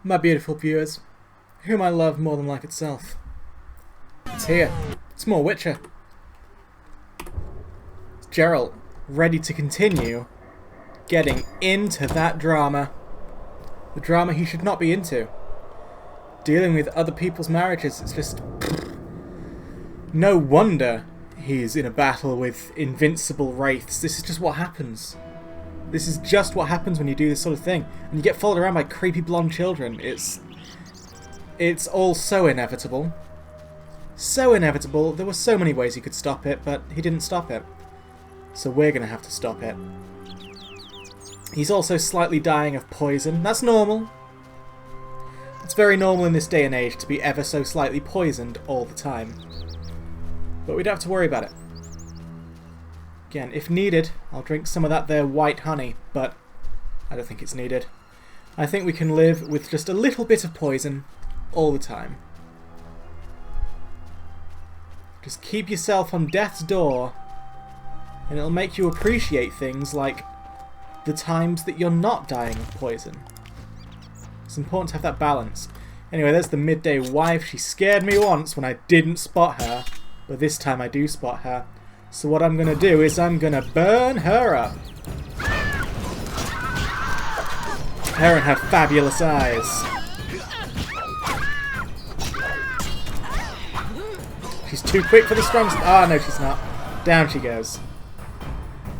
My beautiful viewers, whom I love more than life itself. It's here. It's more Witcher. It's Geralt, ready to continue getting into that drama. The drama he should not be into. Dealing with other people's marriages, it's just... No wonder he's in a battle with invincible wraiths. This is just what happens. This is just what happens when you do this sort of thing. And you get followed around by creepy blonde children. It's all so inevitable. So inevitable. There were so many ways he could stop it, but he didn't stop it. So we're going to have to stop it. He's also slightly dying of poison. That's normal. It's very normal in this day and age to be ever so slightly poisoned all the time. But we don't have to worry about it. Again, if needed, I'll drink some of that there white honey, but I don't think it's needed. I think we can live with just a little bit of poison all the time. Just keep yourself on death's door, and it'll make you appreciate things like the times that you're not dying of poison. It's important to have that balance. Anyway, there's the midday wife. She scared me once when I didn't spot her, but this time I do spot her. So what I'm going to do is I'm going to burn her up. Her and her fabulous eyes. She's too quick for the strong... Ah, no, she's not. Down she goes.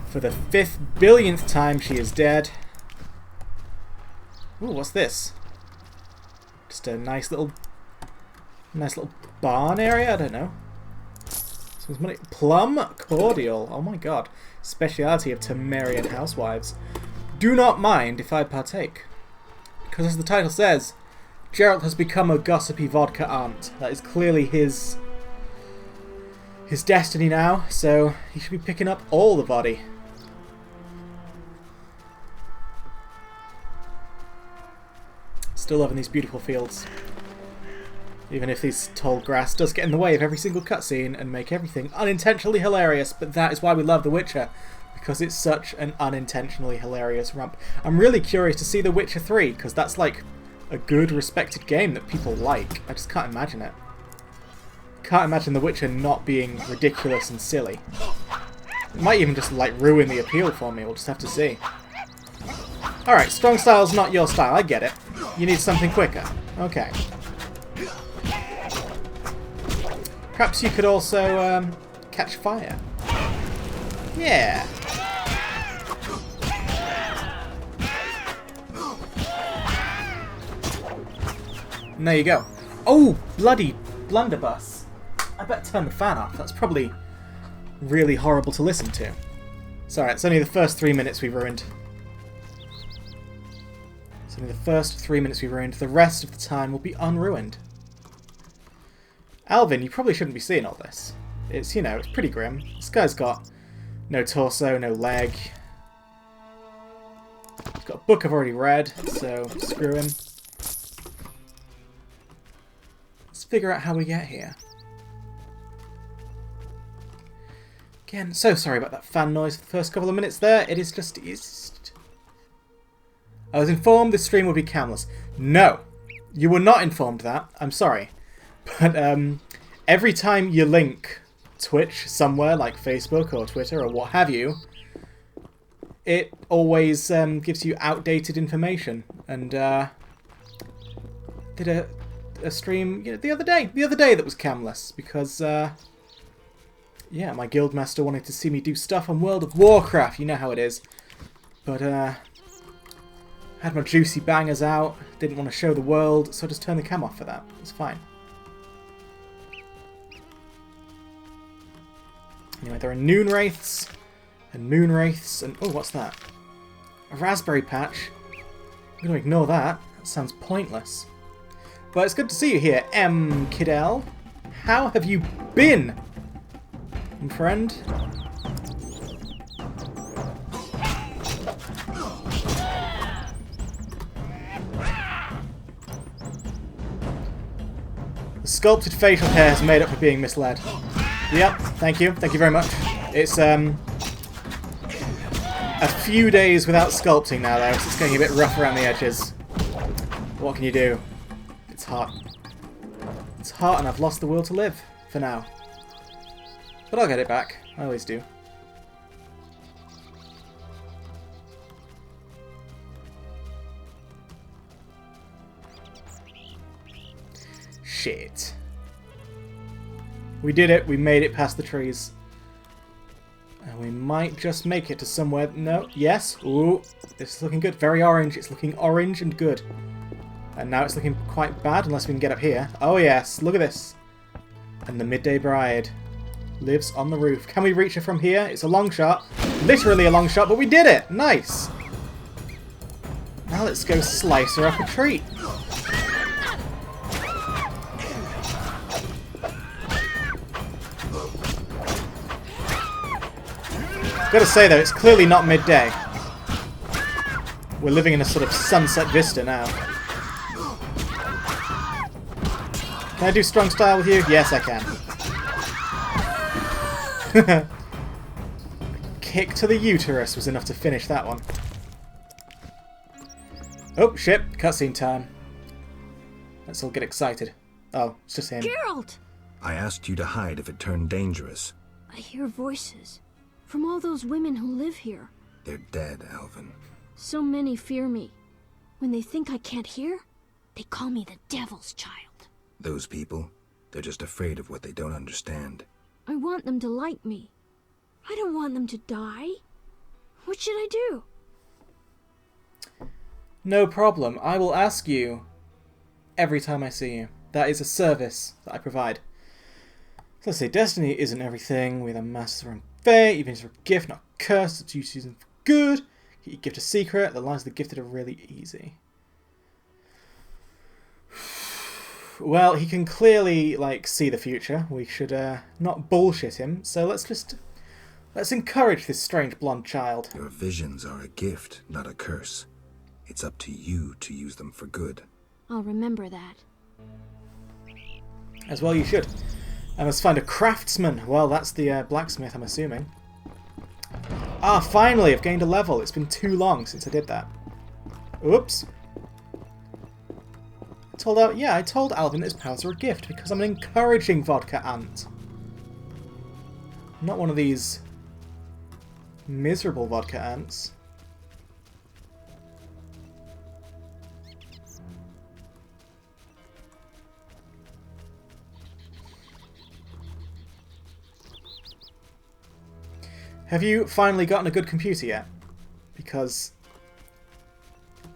For the 5th billionth time, she is dead. Ooh, what's this? Just a nice little barn area? I don't know. Someone's money. Plum cordial. Oh my god. Speciality of Temerian housewives. Do not mind if I partake. Because as the title says, Geralt has become a gossipy vodka aunt. That is clearly his destiny now, so he should be picking up all the body. Still loving these beautiful fields. Even if this tall grass does get in the way of every single cutscene and make everything unintentionally hilarious, but that is why we love The Witcher, because it's such an unintentionally hilarious romp. I'm really curious to see The Witcher 3, because that's like a good, respected game that people like. I just can't imagine it. Can't imagine The Witcher not being ridiculous and silly. It might even just like ruin the appeal for me, we'll just have to see. Alright, strong style's not your style, I get it. You need something quicker. Okay. Perhaps you could also catch fire. Yeah. And there you go. Oh, bloody blunderbuss. I better turn the fan off. That's probably really horrible to listen to. Sorry, it's only the first 3 minutes we ruined. It's only the first 3 minutes we ruined. The rest of the time will be unruined. Alvin, you probably shouldn't be seeing all this. It's, you know, it's pretty grim. This guy's got no torso, no leg. He's got a book I've already read, so screw him. Let's figure out how we get here. Again, so sorry about that fan noise for the first couple of minutes there. It is just... I was informed this stream would be camless. No! You were not informed that. I'm sorry. But every time you link Twitch somewhere like Facebook or Twitter or what have you, it always gives you outdated information. And did a stream the other day that was camless because yeah, my guildmaster wanted to see me do stuff on World of Warcraft. You know how it is. But had my juicy bangers out, didn't want to show the world, so I just turned the cam off for that. It's fine. Anyway, there are noon wraiths, and moon wraiths, and oh, what's that? A raspberry patch. I'm going to ignore that. That sounds pointless. But it's good to see you here, M. Kidell. How have you been, friend? The sculpted facial hair has made up for being misled. Yep, thank you. Thank you very much. It's a few days without sculpting now, though, so it's getting a bit rough around the edges. What can you do? It's hot. It's hot and I've lost the will to live, for now. But I'll get it back. I always do. Shit. We did it. We made it past the trees. And we might just make it to somewhere... No. Yes. Ooh. This is looking good. Very orange. It's looking orange and good. And now it's looking quite bad unless we can get up here. Oh yes. Look at this. And the Midday Bride lives on the roof. Can we reach her from here? It's a long shot. Literally a long shot, but we did it. Nice. Now let's go slice her up a treat. Gotta say though, it's clearly not midday. We're living in a sort of sunset vista now. Can I do strong style with you? Yes, I can. Kick to the uterus was enough to finish that one. Oh, shit. Cutscene time. Let's all get excited. Oh, it's just him. Geralt! I asked you to hide if it turned dangerous. I hear voices. From all those women who live here. They're dead, Alvin. So many fear me. When they think I can't hear, they call me the Devil's Child. Those people, they're just afraid of what they don't understand. I want them to like me. I don't want them to die. What should I do? No problem. I will ask you every time I see you. That is a service that I provide. So let's say destiny isn't everything. With a master and fate, even for a gift, not a curse. It's used for good. Get your gift a secret. The lines of the gifted are really easy. Well, he can clearly like see the future. We should not bullshit him. So let's encourage this strange blonde child. Your visions are a gift, not a curse. It's up to you to use them for good. I'll remember that. As well you should. I must find a craftsman. Well, that's the blacksmith, I'm assuming. Ah, finally, I've gained a level. It's been too long since I did that. Oops. I told Alvin that his powers are a gift because I'm an encouraging vodka ant. Not one of these miserable vodka ants. Have you finally gotten a good computer yet? Because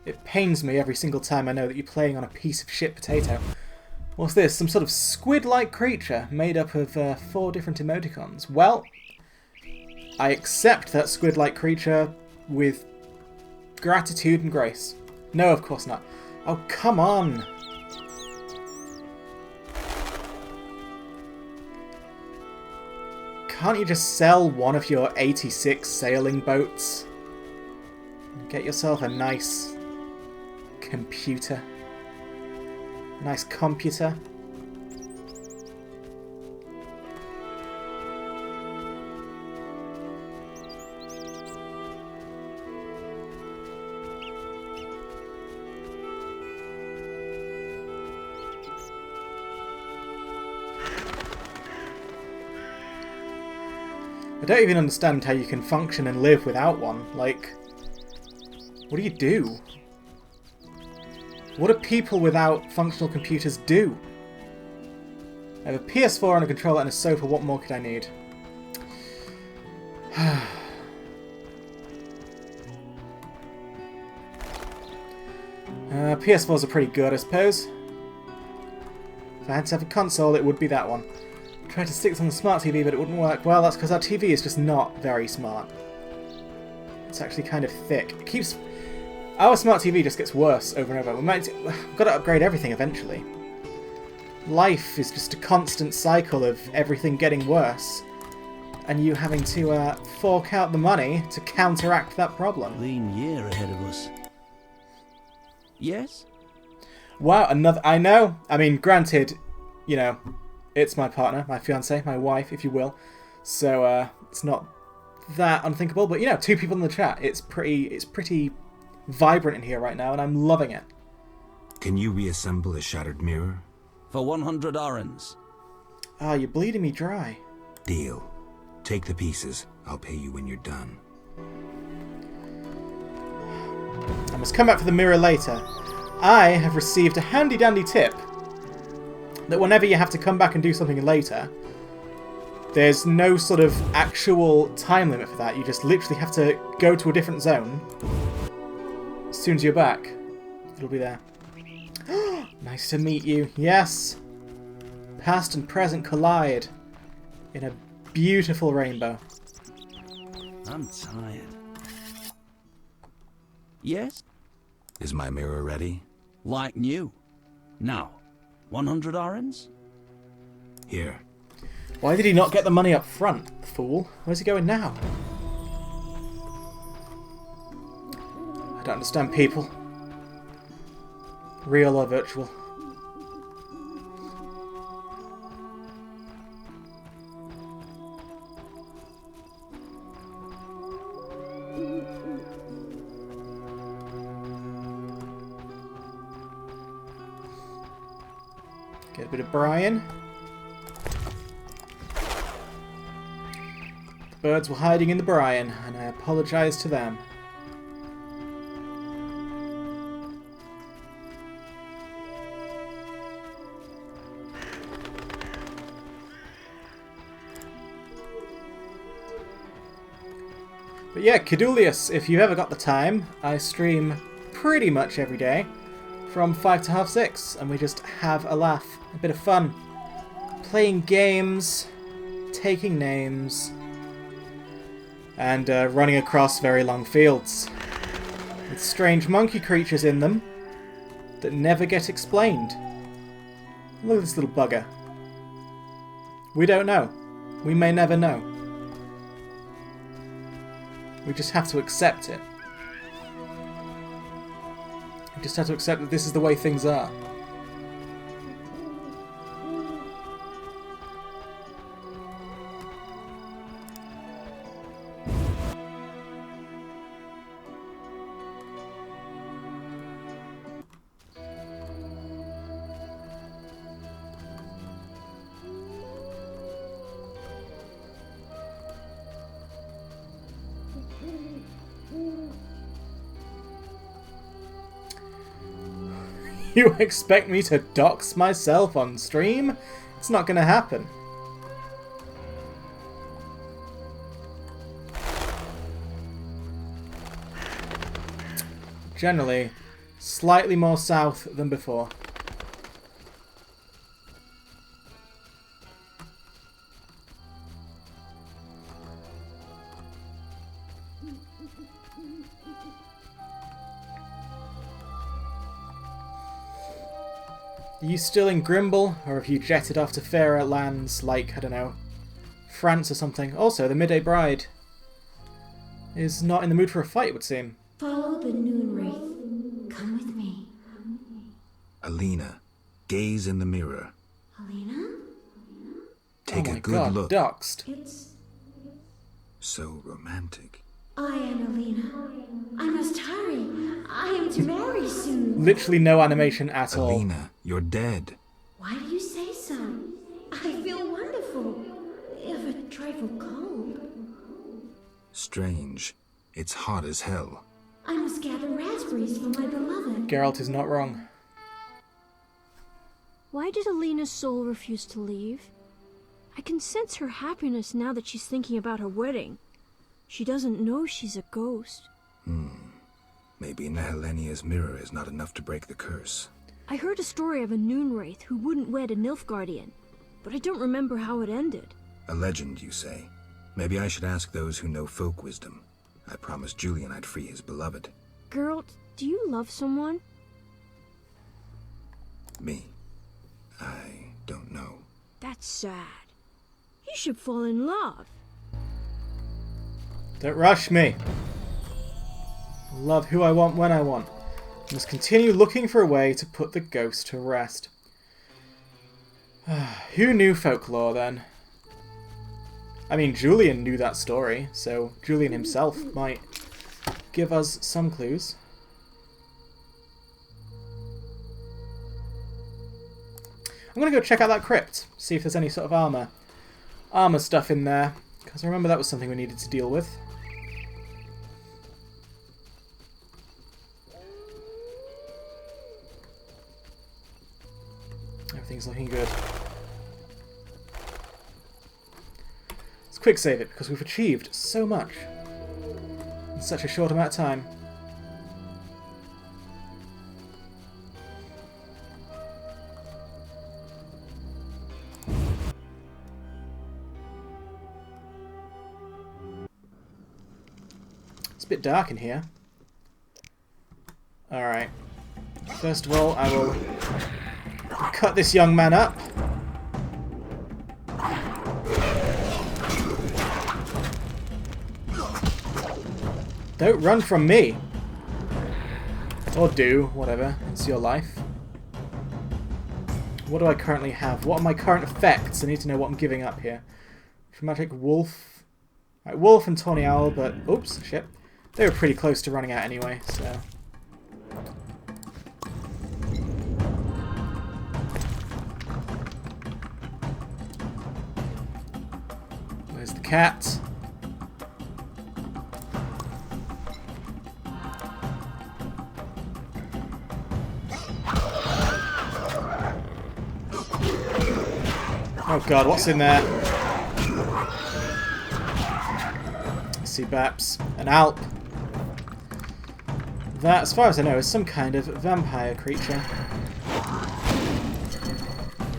it pains me every single time I know that you're playing on a piece of shit potato. What's this? Some sort of squid-like creature made up of 4 different emoticons. Well, I accept that squid-like creature with gratitude and grace. No, of course not. Oh, come on! Can't you just sell one of your 86 sailing boats? And get yourself a nice computer. Nice computer. I don't even understand how you can function and live without one. Like, what do you do? What do people without functional computers do? I have a PS4 and a controller and a sofa. What more could I need? PS4s are pretty good, I suppose. If I had to have a console, it would be that one. I tried to stick this on the smart TV, but it wouldn't work. Well, that's because our TV is just not very smart. It's actually kind of thick. It keeps... Our smart TV just gets worse over and over. We've got to upgrade everything eventually. Life is just a constant cycle of everything getting worse, and you having to fork out the money to counteract that problem. Lean year ahead of us. Yes? Wow, another... I know. I mean, granted, you know, it's my partner, my fiancée, my wife, if you will. So, it's not that unthinkable. But, you know, 2 people in the chat. It's pretty vibrant in here right now, and I'm loving it. Can you reassemble a shattered mirror? For 100 orens. Ah, you're bleeding me dry. Deal. Take the pieces. I'll pay you when you're done. I must come back for the mirror later. I have received a handy-dandy tip that whenever you have to come back and do something later, there's no sort of actual time limit for that. You just literally have to go to a different zone. As soon as you're back, it'll be there. Nice to meet you. Yes. Past and present collide in a beautiful rainbow. I'm tired. Yes? Is my mirror ready? Like new. Now, 100 orens? Here. Why did he not get the money up front, fool? Where's he going now? I don't understand people. Real or virtual. Get a bit of Brian. The birds were hiding in the Brian, and I apologise to them. But yeah, Caduleus, if you ever got the time, I stream pretty much every day from 5 to half 6, and we just have a laugh, a bit of fun, playing games, taking names, and running across very long fields with strange monkey creatures in them that never get explained. Look at this little bugger. We don't know. We may never know. We just have to accept it. We just have to accept that this is the way things are. You expect me to dox myself on stream? It's not gonna happen. Generally, slightly more south than before. Are you still in Grimble, or have you jetted off to fairer lands like, I don't know, France or something? Also, the Midday Bride is not in the mood for a fight, it would seem. Follow the noon wraith. Come with me. Alina, gaze in the mirror. Alina? Take Oh a my good God, look. doxed. It's... So romantic. I am Alina. I must hurry. I am to marry soon. Literally no animation at all. Alina, you're dead. Why do you say so? I feel wonderful, if a trifle cold. Strange. It's hot as hell. I must gather raspberries for my beloved. Geralt is not wrong. Why did Alina's soul refuse to leave? I can sense her happiness now that she's thinking about her wedding. She doesn't know she's a ghost. Maybe Nehelenia's mirror is not enough to break the curse. I heard a story of a noon wraith who wouldn't wed a Nilfgaardian, but I don't remember how it ended. A legend, you say? Maybe I should ask those who know folk wisdom. I promised Julian I'd free his beloved. Geralt, do you love someone? Me? I don't know. That's sad. You should fall in love. Don't rush me. Love who I want when I want. I must continue looking for a way to put the ghost to rest. Who knew folklore then? I mean, Julian knew that story, so Julian himself might give us some clues. I'm going to go check out that crypt, see if there's any sort of armor stuff in there, because I remember that was something we needed to deal with. Everything's looking good. Let's quick save it, because we've achieved so much in such a short amount of time. It's a bit dark in here. Alright. First of all, I will cut this young man up. Don't run from me! Or do, whatever. It's your life. What do I currently have? What are my current effects? I need to know what I'm giving up here. Dramatic Wolf. Right, Wolf and Tawny Owl, but... Oops, shit. They were pretty close to running out anyway, so... Where's the cat? Oh god, what's in there? I see Baps. An Alp. That, as far as I know, is some kind of vampire creature.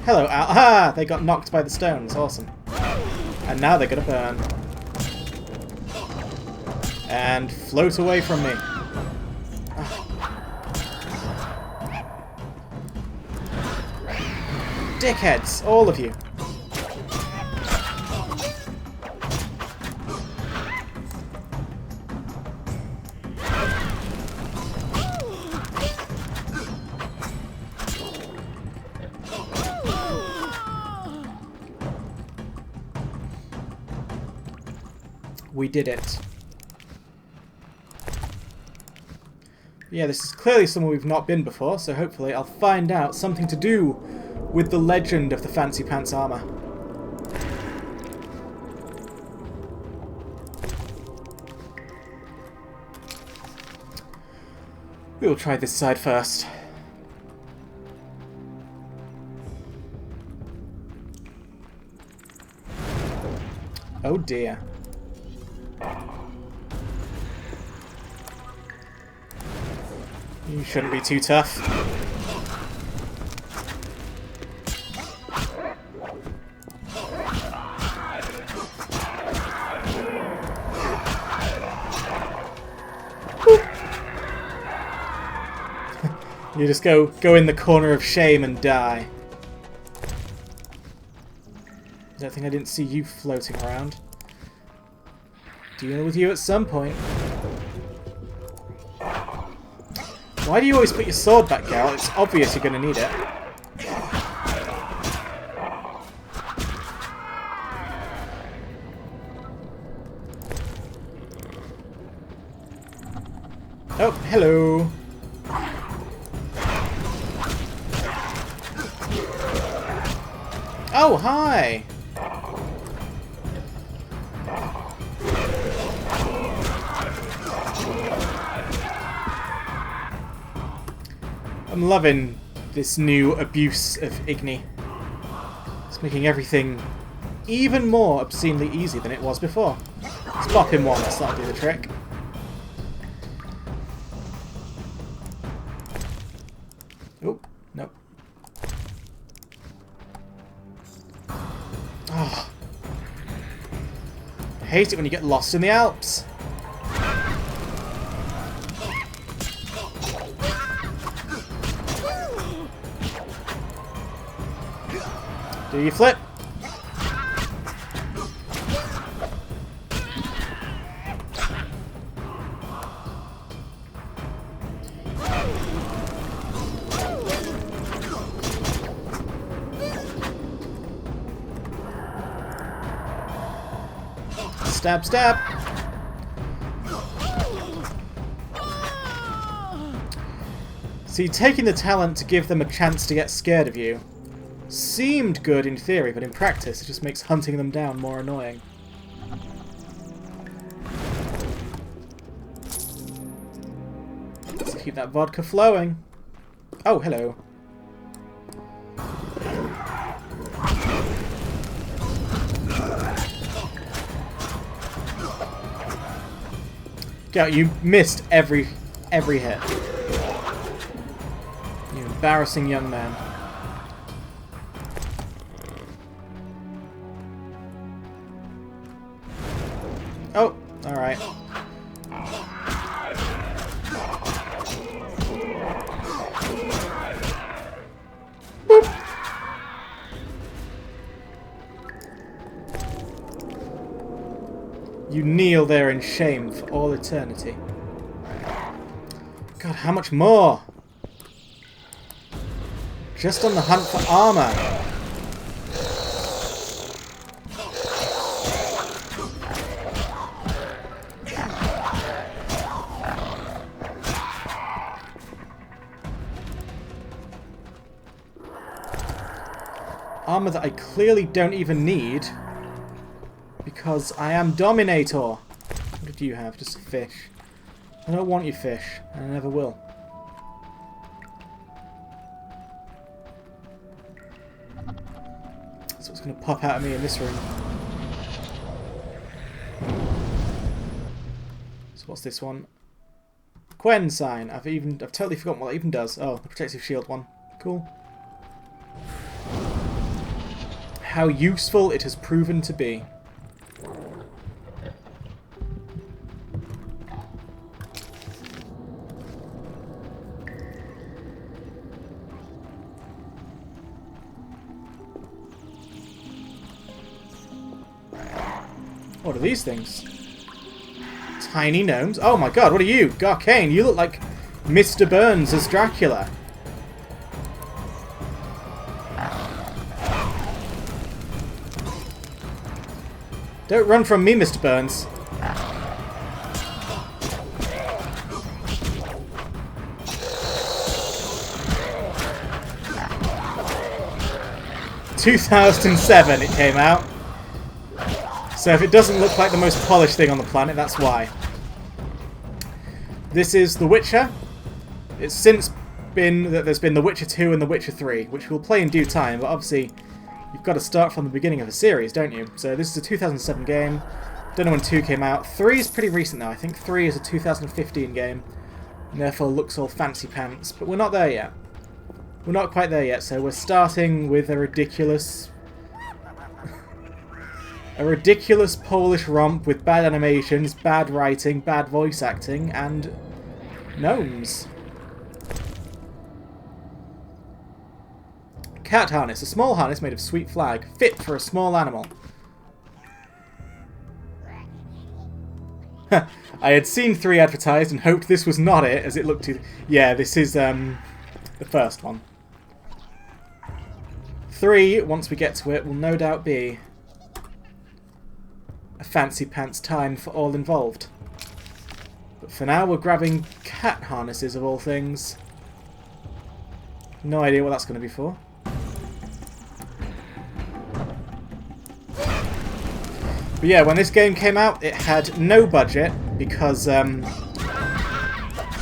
Hello, Alp. Ah! They got knocked by the stones. Awesome. And now they're gonna burn. And float away from me. Dickheads, all of you. We did it. Yeah, this is clearly somewhere we've not been before, so hopefully I'll find out something to do with the legend of the Fancy Pants armor. We'll try this side first. Oh dear. You shouldn't be too tough. You just go in the corner of shame and die. I don't think I didn't see you floating around. Deal with you at some point. Why do you always put your sword back, Gal? It's obvious you're going to need it. Oh, hello. Oh, hi! I'm loving this new abuse of Igni. It's making everything even more obscenely easy than it was before. Let's pop him once, that'll do the trick. Oh, nope. Oh. I hate it when you get lost in the Alps. Do you flip? Stab, stab. See, taking the talent to give them a chance to get scared of you seemed good in theory, but in practice it just makes hunting them down more annoying. Let's keep that vodka flowing. Oh, hello. Go, you missed every hit. You embarrassing young man. Oh, alright. You kneel there in shame for all eternity. God, how much more? Just on the hunt for armor. Armor that I clearly don't even need. Because I am Dominator. What did you have? Just a fish. I don't want your fish, and I never will. That's what's going to pop out of me in this room. So what's this one? Quen sign. I've totally forgotten what that even does. Oh, the protective shield one. Cool. How useful it has proven to be. What are these things? Tiny gnomes? Oh my god, what are you? Garcane, you look like Mr. Burns as Dracula. Don't run from me, Mr. Burns. ...2007 it came out. So if it doesn't look like the most polished thing on the planet, that's why. This is The Witcher. It's since been that there's been The Witcher 2 and The Witcher 3, which we'll play in due time, but obviously you've got to start from the beginning of a series, don't you? So this is a 2007 game. Don't know when 2 came out. 3 is pretty recent now. I think 3 is a 2015 game, and therefore looks all fancy pants, but we're not there yet. We're not quite there yet, so we're starting with a ridiculous Polish romp with bad animations, bad writing, bad voice acting, and gnomes. Cat harness. A small harness made of sweet flag, fit for a small animal. I had seen 3 advertised and hoped this was not it, as it looked too... Yeah, this is the first one. 3, once we get to it, will no doubt be a fancy pants time for all involved. But for now, we're grabbing cat harnesses of all things. No idea what that's going to be for. But yeah, when this game came out, it had no budget because it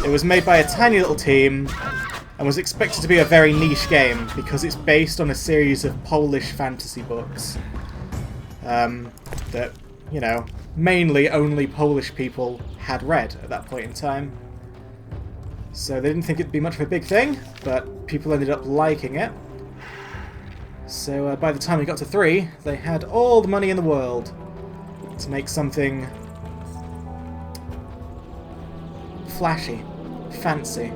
was made by a tiny little team and was expected to be a very niche game because it's based on a series of Polish fantasy books that, you know, mainly only Polish people had read at that point in time. So they didn't think it'd be much of a big thing, but people ended up liking it. So by the time we got to 3, they had all the money in the world to make something flashy, fancy,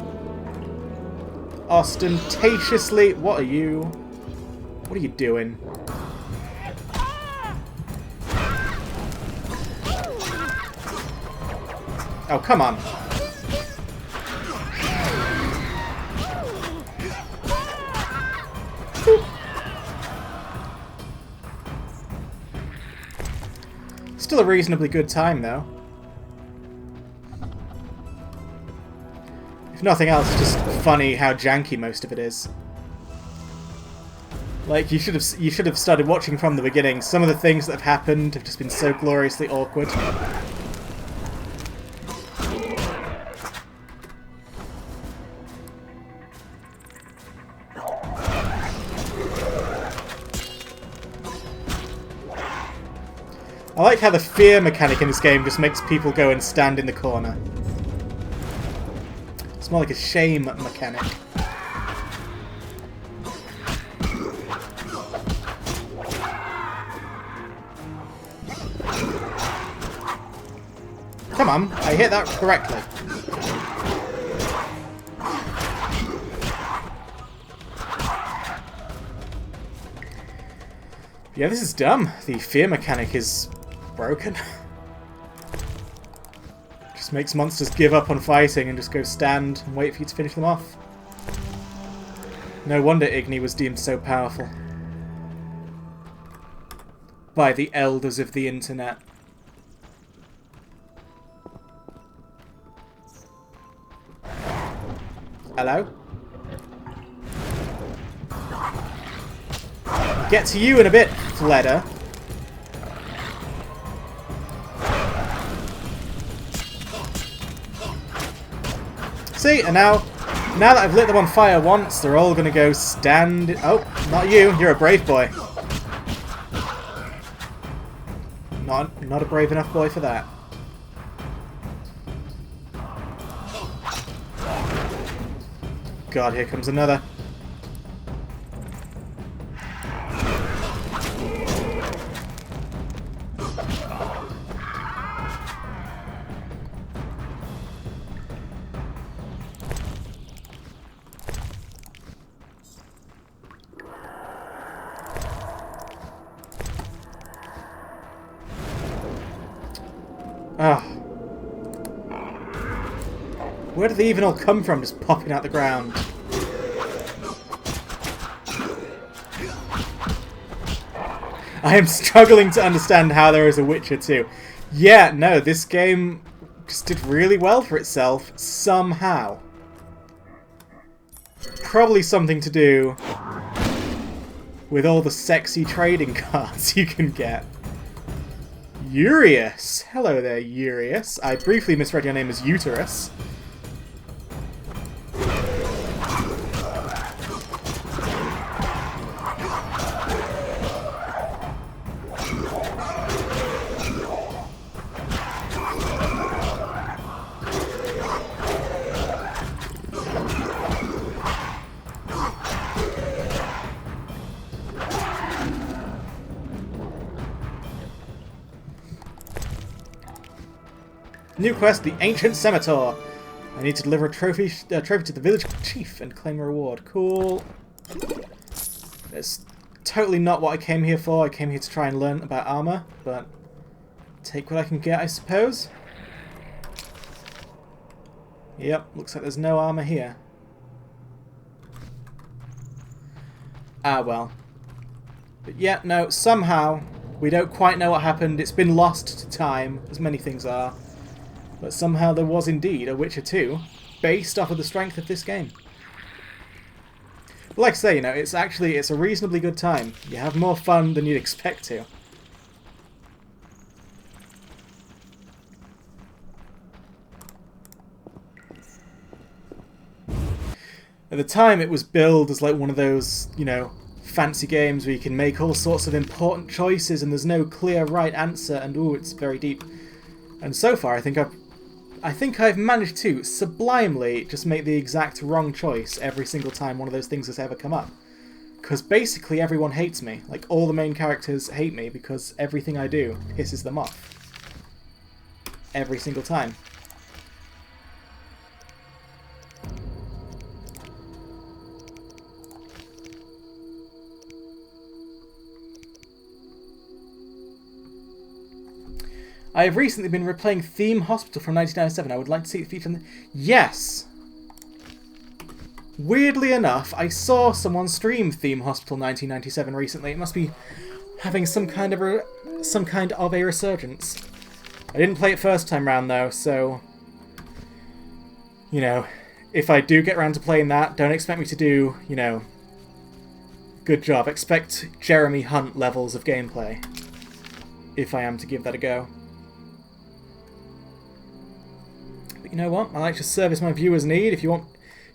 ostentatiously... What are you? What are you doing? Oh, come on. Still a reasonably good time, though. If nothing else, it's just funny how janky most of it is. Like, you should have started watching from the beginning. Some of the things that have happened have just been so gloriously awkward. I like how the fear mechanic in this game just makes people go and stand in the corner. It's more like a shame mechanic. Come on, I hit that correctly. Yeah, this is dumb. The fear mechanic is broken. Just makes monsters give up on fighting and just go stand and wait for you to finish them off. No wonder Igni was deemed so powerful by the elders of the internet. Hello? Get to you in a bit, Fleder. See, and now that I've lit them on fire once, they're all gonna go stand... Oh, not you. You're a brave boy. Not a brave enough boy for that. God, here comes another. Ah. Where did they even all come from, just popping out the ground? I am struggling to understand how there is a Witcher 2. Yeah, no, this game just did really well for itself, somehow. Probably something to do with all the sexy trading cards you can get. Urius! Hello there, Urius. I briefly misread your name as Uterus. New quest, the Ancient Scimitar. I need to deliver a trophy to the village chief and claim a reward. Cool. It's totally not what I came here for. I came here to try and learn about armor, but take what I can get, I suppose. Yep, looks like there's no armor here. Ah, well. But yeah, no, somehow, we don't quite know what happened. It's been lost to time, as many things are. But somehow there was indeed a Witcher 2, based off of the strength of this game. But like I say, you know, it's a reasonably good time. You have more fun than you'd expect to. At the time, it was billed as like one of those, you know, fancy games where you can make all sorts of important choices and there's no clear right answer, and ooh, it's very deep. And so far, I think I've managed to sublimely just make the exact wrong choice every single time one of those things has ever come up. Because basically everyone hates me. Like, all the main characters hate me because everything I do pisses them off. Every single time. I have recently been replaying Theme Hospital from 1997. I would like to see it featured in the... Yes! Weirdly enough, I saw someone stream Theme Hospital 1997 recently. It must be having some kind of a resurgence. I didn't play it first time round though, so... You know, if I do get around to playing that, don't expect me to do, you know... Good job. Expect Jeremy Hunt levels of gameplay, if I am to give that a go. But you know what? I like to service my viewers' need. If you want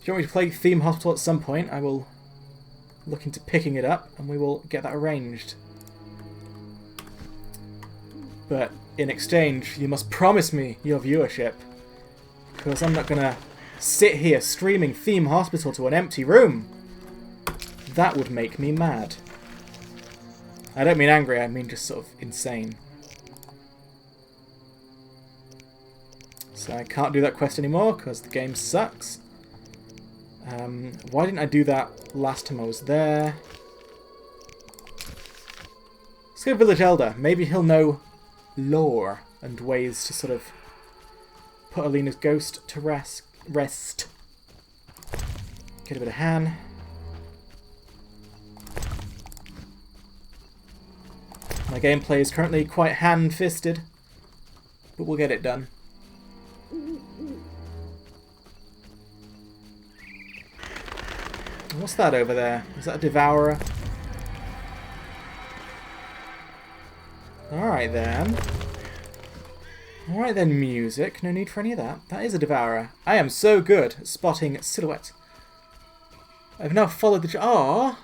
me to play Theme Hospital at some point, I will look into picking it up, and we will get that arranged. But in exchange, you must promise me your viewership, because I'm not going to sit here streaming Theme Hospital to an empty room. That would make me mad. I don't mean angry, I mean just sort of insane. So I can't do that quest anymore because the game sucks. Why didn't I do that last time I was there? Let's go Village Elder. Maybe he'll know lore and ways to sort of put Alina's ghost to rest. Get a bit of Han. My gameplay is currently quite hand-fisted, but we'll get it done. What's that over there? Is that a Devourer? Alright then. Alright then, music. No need for any of that. That is a Devourer. I am so good at spotting silhouette. I've now followed the... Aww!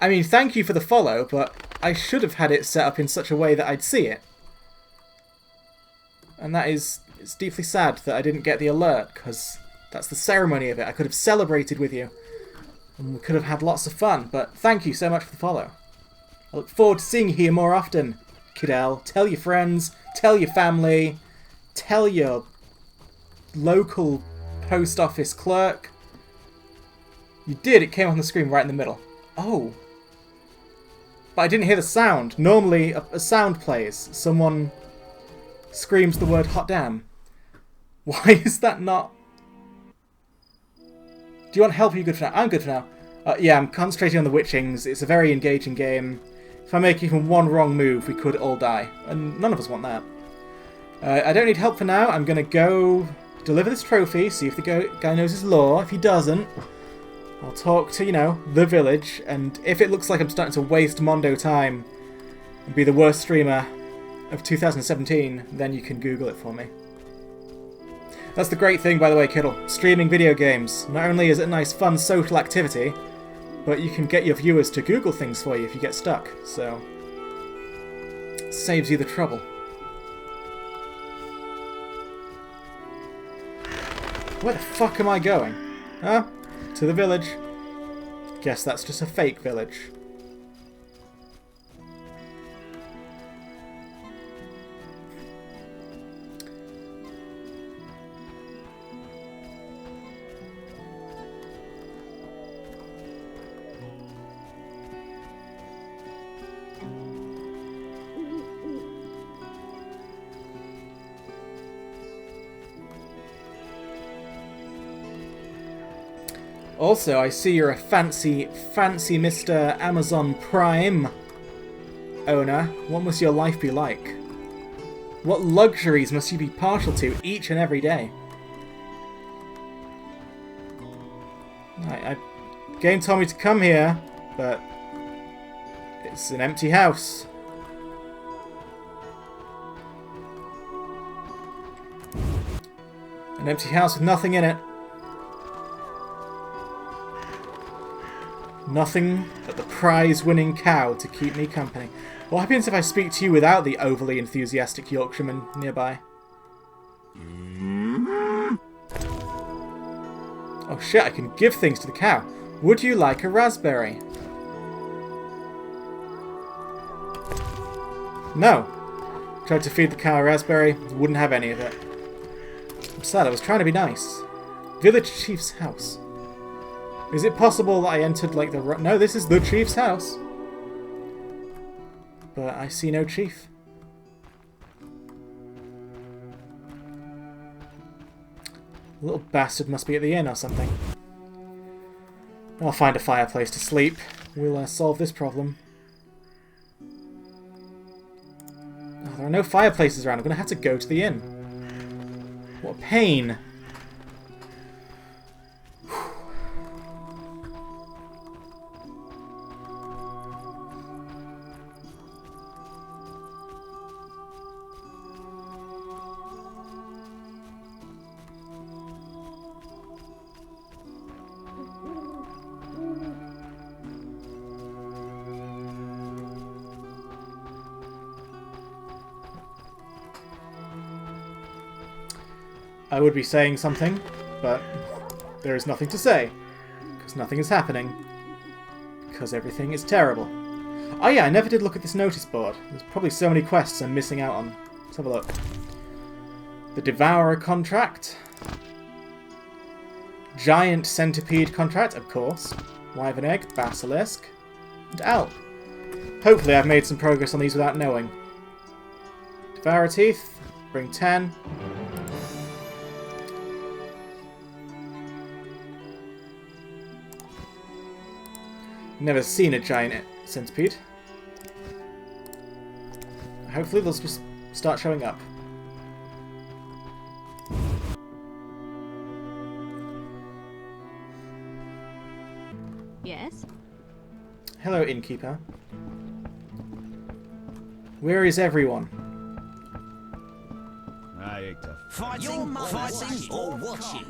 I mean, thank you for the follow, but I should have had it set up in such a way that I'd see it. And that is... It's deeply sad that I didn't get the alert, because that's the ceremony of it. I could have celebrated with you. And we could have had lots of fun, but thank you so much for the follow. I look forward to seeing you here more often, Kidel. Tell your friends, tell your family, tell your local post office clerk. You did, it came on the screen right in the middle. Oh. But I didn't hear the sound. Normally, a sound plays. Someone screams the word hot damn. Why is that not... Do you want help or are you good for now? I'm good for now. Yeah, I'm concentrating on the witchings. It's a very engaging game. If I make even one wrong move, we could all die. And none of us want that. I don't need help for now. I'm going to go deliver this trophy, see if the guy knows his lore. If he doesn't, I'll talk to, you know, the village. And if it looks like I'm starting to waste Mondo time and be the worst streamer of 2017, then you can Google it for me. That's the great thing, by the way, Kiddle. Streaming video games. Not only is it a nice, fun, social activity, but you can get your viewers to Google things for you if you get stuck, so... it saves you the trouble. Where the fuck am I going? Huh? To the village. Guess that's just a fake village. Also, I see you're a fancy Mr. Amazon Prime owner. What must your life be like? What luxuries must you be partial to each and every day? Game told me to come here, but it's an empty house. An empty house with nothing in it. Nothing but the prize-winning cow to keep me company. What happens if I speak to you without the overly enthusiastic Yorkshireman nearby? Oh shit, I can give things to the cow. Would you like a raspberry? No. Tried to feed the cow a raspberry, wouldn't have any of it. I'm sad, I was trying to be nice. Village chief's house. Is it possible that I entered like the... No, this is the chief's house. But I see no chief. The little bastard must be at the inn or something. I'll find a fireplace to sleep. We'll solve this problem. Oh, there are no fireplaces around. I'm going to have to go to the inn. What a pain. I would be saying something, but there is nothing to say. Because nothing is happening. Because everything is terrible. Oh yeah, I never did look at this notice board. There's probably so many quests I'm missing out on. Let's have a look. The Devourer contract. Giant Centipede contract, of course. Wyvern Egg, Basilisk, and Alp. Hopefully I've made some progress on these without knowing. Devourer Teeth, bring 10. Never seen a giant centipede. Hopefully they'll just start showing up. Yes? Hello, innkeeper. Where is everyone? Fighting or watching?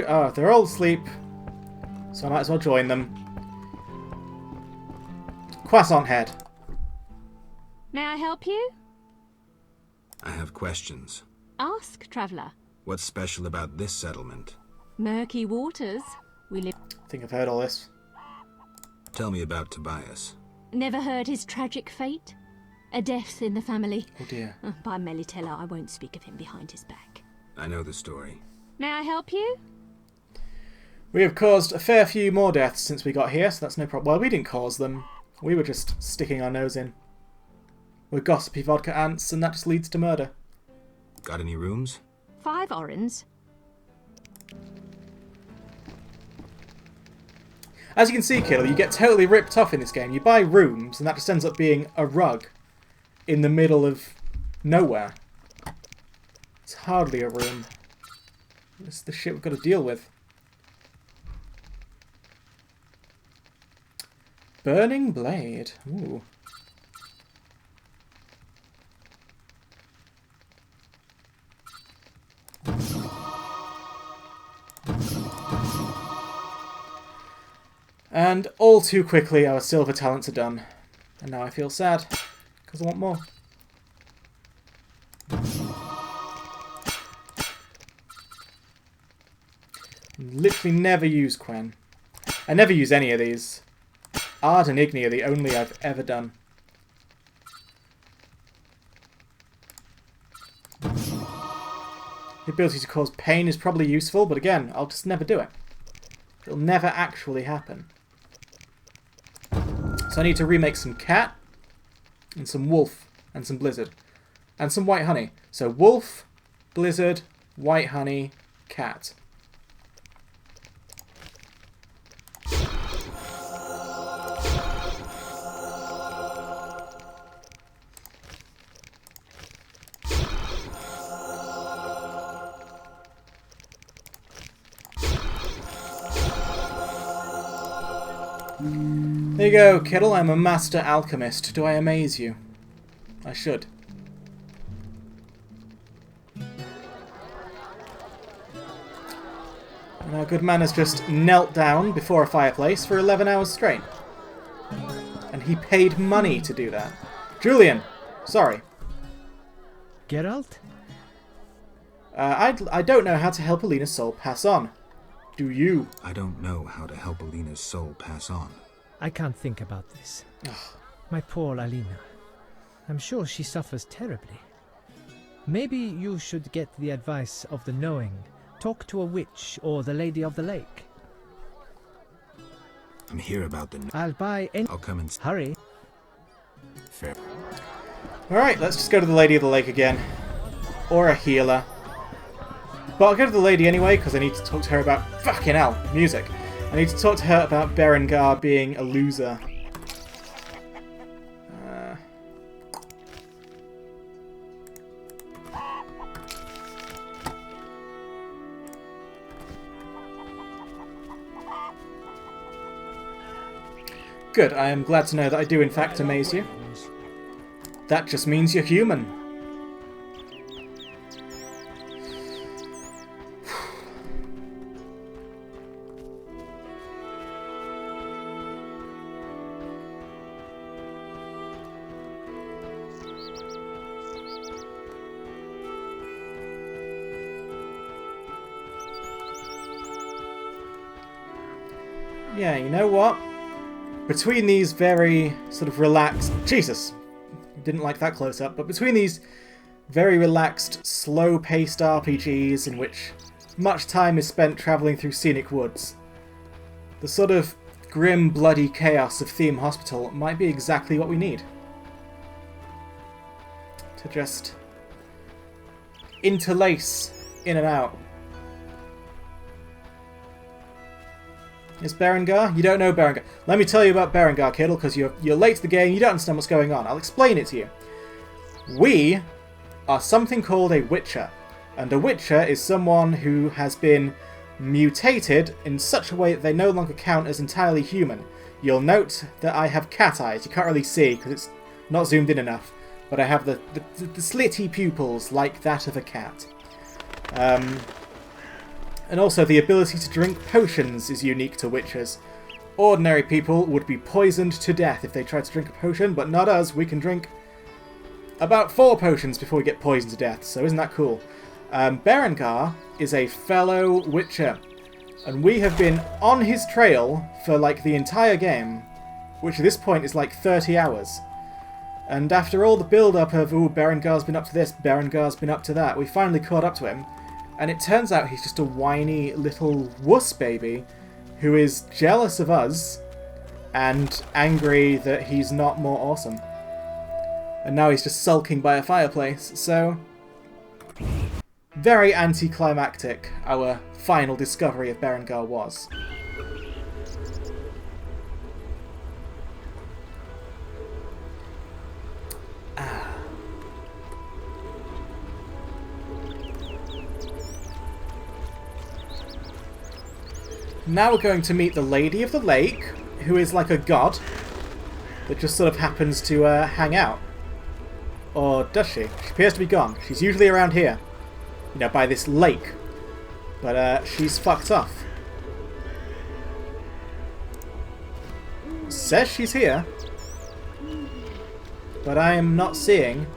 Oh, they're all asleep, so I might as well join them. Croissant Head. May I help you? I have questions. Ask, traveller. What's special about this settlement? Murky waters. We live. I think I've heard all this. Tell me about Tobias. Never heard his tragic fate? A death in the family. Oh dear. By Melitella, I won't speak of him behind his back. I know the story. May I help you? We have caused a fair few more deaths since we got here, so that's no problem. Well, we didn't cause them. We were just sticking our nose in. We're gossipy vodka ants, and that just leads to murder. Got any rooms? 5 orens. As you can see, Kittle, you get totally ripped off in this game. You buy rooms, and that just ends up being a rug in the middle of nowhere. It's hardly a room. It's the shit we've got to deal with. Burning Blade. Ooh. And all too quickly our silver talents are done. And now I feel sad, because I want more. Literally never use Quen. I never use any of these. Ard and Igni are the only I've ever done. The ability to cause pain is probably useful, but again, I'll just never do it. It'll never actually happen. So I need to remake some cat, and some wolf, and some blizzard, and some white honey. So wolf, blizzard, white honey, cat. There you go, Kittle. I'm a master alchemist. Do I amaze you? I should. And our good man has just knelt down before a fireplace for 11 hours straight. And he paid money to do that. Julian! Sorry. Geralt? I don't know how to help Alina's soul pass on. Do you? I don't know how to help Alina's soul pass on. I can't think about this. My poor Alina. I'm sure she suffers terribly. Maybe you should get the advice of the knowing. Talk to a witch or the Lady of the Lake. I'm here about the... I'll buy any... I'll come and... Hurry. Fair. Alright, let's just go to the Lady of the Lake again. Or a healer. But I'll go to the lady anyway, because I need to talk to her about... Fucking hell, music. I need to talk to her about Berengar being a loser. Good, I am glad to know that I do in fact amaze you. That just means you're human. Yeah, you know what? Between these very sort of relaxed... Jesus! Didn't like that close-up. But between these very relaxed, slow-paced RPGs in which much time is spent travelling through scenic woods, the sort of grim, bloody chaos of Theme Hospital might be exactly what we need. To just interlace in and out. Is Berengar? You don't know Berengar. Let me tell you about Berengar, Kiddle, because you're late to the game, you don't understand what's going on. I'll explain it to you. We are something called a Witcher, and a Witcher is someone who has been mutated in such a way that they no longer count as entirely human. You'll note that I have cat eyes. You can't really see because it's not zoomed in enough, but I have the slitty pupils like that of a cat. And also the ability to drink potions is unique to Witchers. Ordinary people would be poisoned to death if they tried to drink a potion, but not us. We can drink about 4 potions before we get poisoned to death, so isn't that cool? Berengar is a fellow Witcher, and we have been on his trail for like the entire game, which at this point is like 30 hours. And after all the build-up of, ooh, Berengar's been up to this, Berengar's been up to that, we finally caught up to him. And it turns out he's just a whiny little wuss baby who is jealous of us and angry that he's not more awesome. And now he's just sulking by a fireplace, so... very anticlimactic, our final discovery of Berengar was. Now we're going to meet the Lady of the Lake, who is like a god that just sort of happens to hang out. Or does she? She appears to be gone. She's usually around here, you know, by this lake. But she's fucked off. Says she's here, but I am not seeing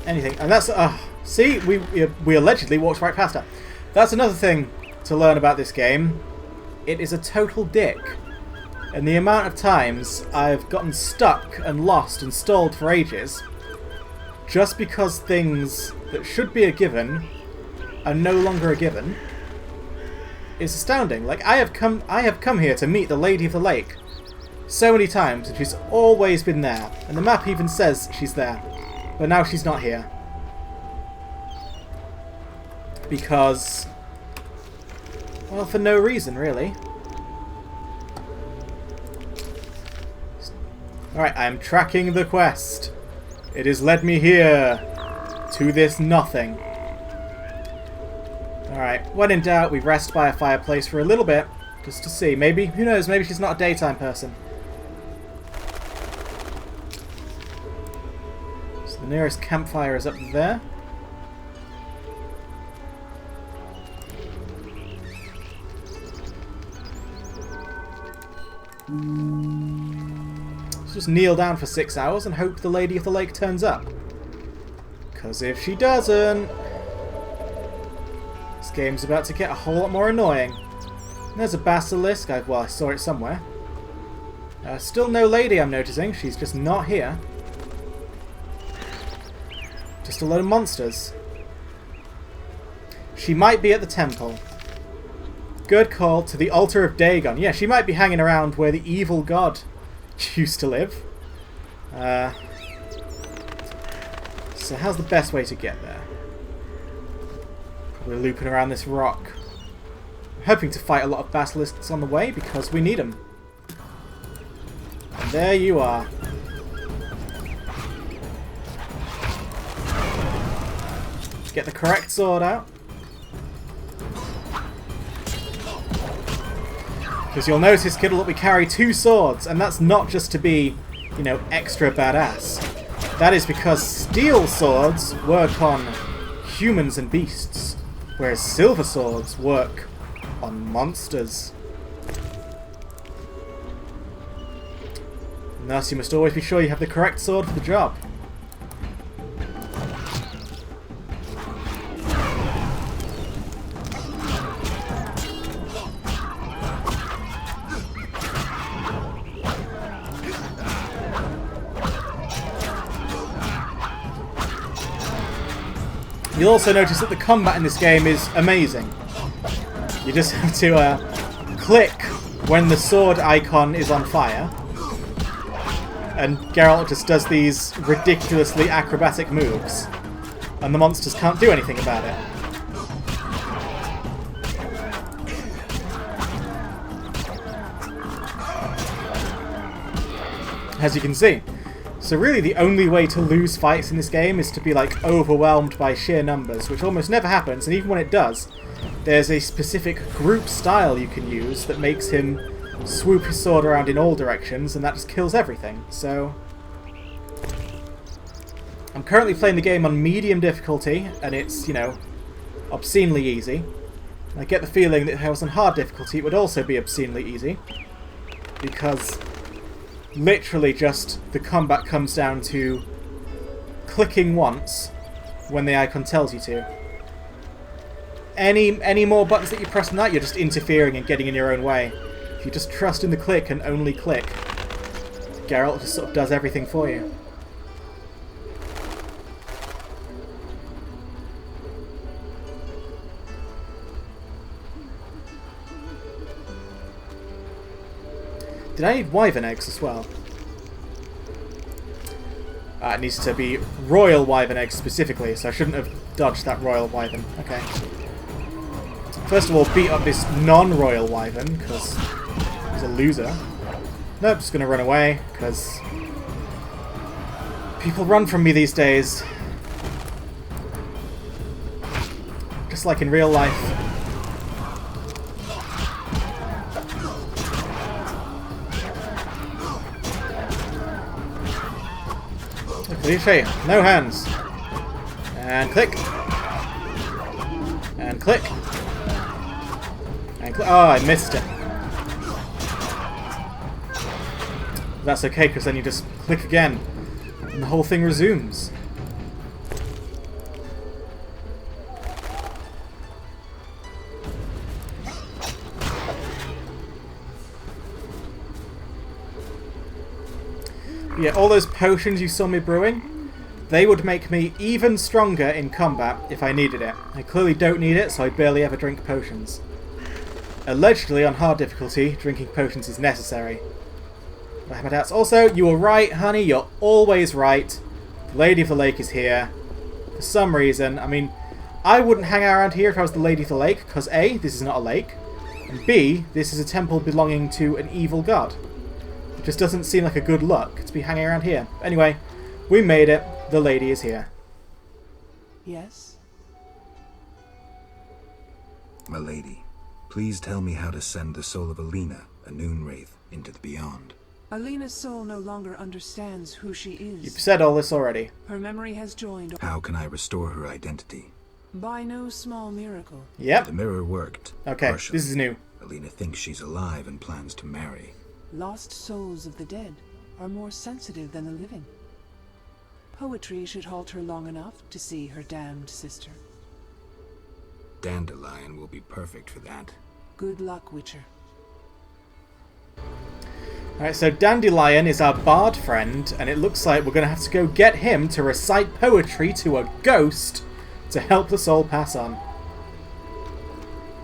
anything. And that's... see? We allegedly walked right past her. That's another thing to learn about this game. It is a total dick. And the amount of times I've gotten stuck and lost and stalled for ages just because things that should be a given are no longer a given is astounding. Like, I have come here to meet the Lady of the Lake so many times, and she's always been there. And the map even says she's there. But now she's not here. Because... well, for no reason, really. Alright, I am tracking the quest. It has led me here to this nothing. Alright, when in doubt, we rest by a fireplace for a little bit, just to see. Maybe, who knows, maybe she's not a daytime person. So the nearest campfire is up there. Let's just kneel down for 6 hours and hope the Lady of the Lake turns up. Because if she doesn't, this game's about to get a whole lot more annoying. There's a basilisk. Well, I saw it somewhere. Still no lady, I'm noticing. She's just not here. Just a load of monsters. She might be at the temple. Good call. To the altar of Dagon. Yeah, she might be hanging around where the evil god used to live. So how's the best way to get there? Probably looping around this rock. I'm hoping to fight a lot of basilisks on the way because we need them. And there you are. Get the correct sword out. Because you'll notice, Kiddle, that we carry 2 swords, and that's not just to be, you know, extra badass. That is because steel swords work on humans and beasts, whereas silver swords work on monsters. And thus you must always be sure you have the correct sword for the job. You'll also notice that the combat in this game is amazing. You just have to click when the sword icon is on fire, and Geralt just does these ridiculously acrobatic moves, and the monsters can't do anything about it. As you can see. So really the only way to lose fights in this game is to be like overwhelmed by sheer numbers, which almost never happens, and even when it does, there's a specific group style you can use that makes him swoop his sword around in all directions, and that just kills everything. So I'm currently playing the game on medium difficulty, and it's, you know, obscenely easy. I get the feeling that if I was on hard difficulty it would also be obscenely easy, because literally just the combat comes down to clicking once when the icon tells you to. Any more buttons that you press than that, you're just interfering and getting in your own way. If you just trust in the click and only click, Geralt just sort of does everything for you. Did I need wyvern eggs as well? It needs to be royal wyvern eggs specifically, so I shouldn't have dodged that royal wyvern. Okay. First of all, beat up this non-royal wyvern, because he's a loser. Nope, just gonna run away, because people run from me these days. Just like in real life. Cliche, no hands. And click. And click. And click. Oh, I missed it. That's okay, because then you just click again, and the whole thing resumes. Yeah, all those potions you saw me brewing, they would make me even stronger in combat if I needed it. I clearly don't need it, so I barely ever drink potions. Allegedly, on hard difficulty, drinking potions is necessary. I have my doubts. Also, you were right, honey, you're always right. The Lady of the Lake is here. For some reason, I mean, I wouldn't hang around here if I was the Lady of the Lake, because A, this is not a lake, and B, this is a temple belonging to an evil god. It just doesn't seem like a good look to be hanging around here. Anyway, we made it. The lady is here. Yes? My lady, please tell me how to send the soul of Alina, a noon wraith, into the beyond. Alina's soul no longer understands who she is. You've said all this already. Her memory has joined. How can I restore her identity? By no small miracle. Yep. The mirror worked. Okay, partially. this is new. Alina thinks she's alive and plans to marry. Lost souls of the dead are more sensitive than the living. Poetry should halt her long enough to see her damned sister. Dandelion will be perfect for that. Good luck, Witcher. Alright, so Dandelion is our bard friend, and it looks like we're going to have to go get him to recite poetry to a ghost to help the soul pass on.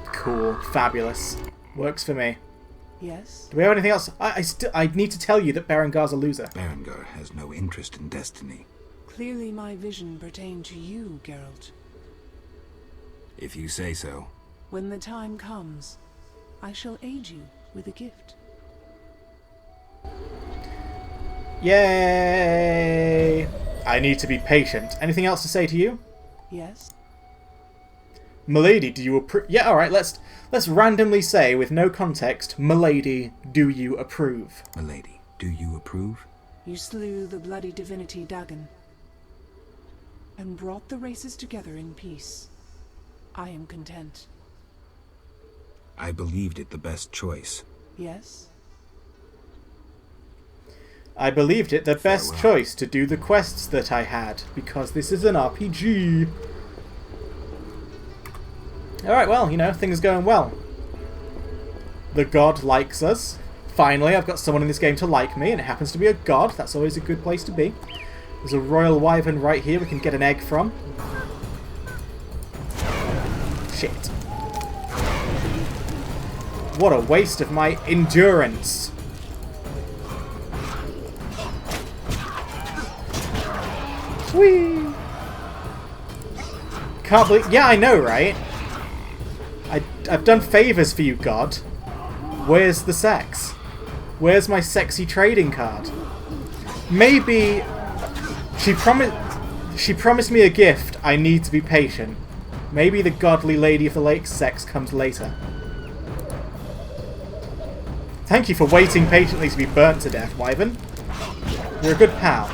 Cool. Fabulous. Works for me. Yes? Do we have anything else? I need to tell you that Berengar's a loser. Berengar has no interest in destiny. Clearly my vision pertained to you, Geralt. If you say so. When the time comes, I shall aid you with a gift. Yay! I need to be patient. Anything else to say to you? Yes? Milady, do you approve? Yeah, alright, let's randomly say, with no context, Milady, do you approve? Milady, do you approve? You slew the bloody divinity Dagon, and brought the races together in peace. I am content. I believed it the best choice. Yes? I believed it the best Farewell. choice to do the quests that I had, because this is an RPG. Alright, well, you know, things are going well. The god likes us. Finally, I've got someone in this game to like me, and it happens to be a god. That's always a good place to be. There's a royal wyvern right here we can get an egg from. Shit. What a waste of my endurance. Whee! Can't believe... Yeah, I know, right? I've done favours for you, God. Where's the sex? Where's my sexy trading card? Maybe... She promised me a gift. I need to be patient. Maybe the godly Lady of the Lake sex comes later. Thank you for waiting patiently to be burnt to death, Wyvern. You're a good pal.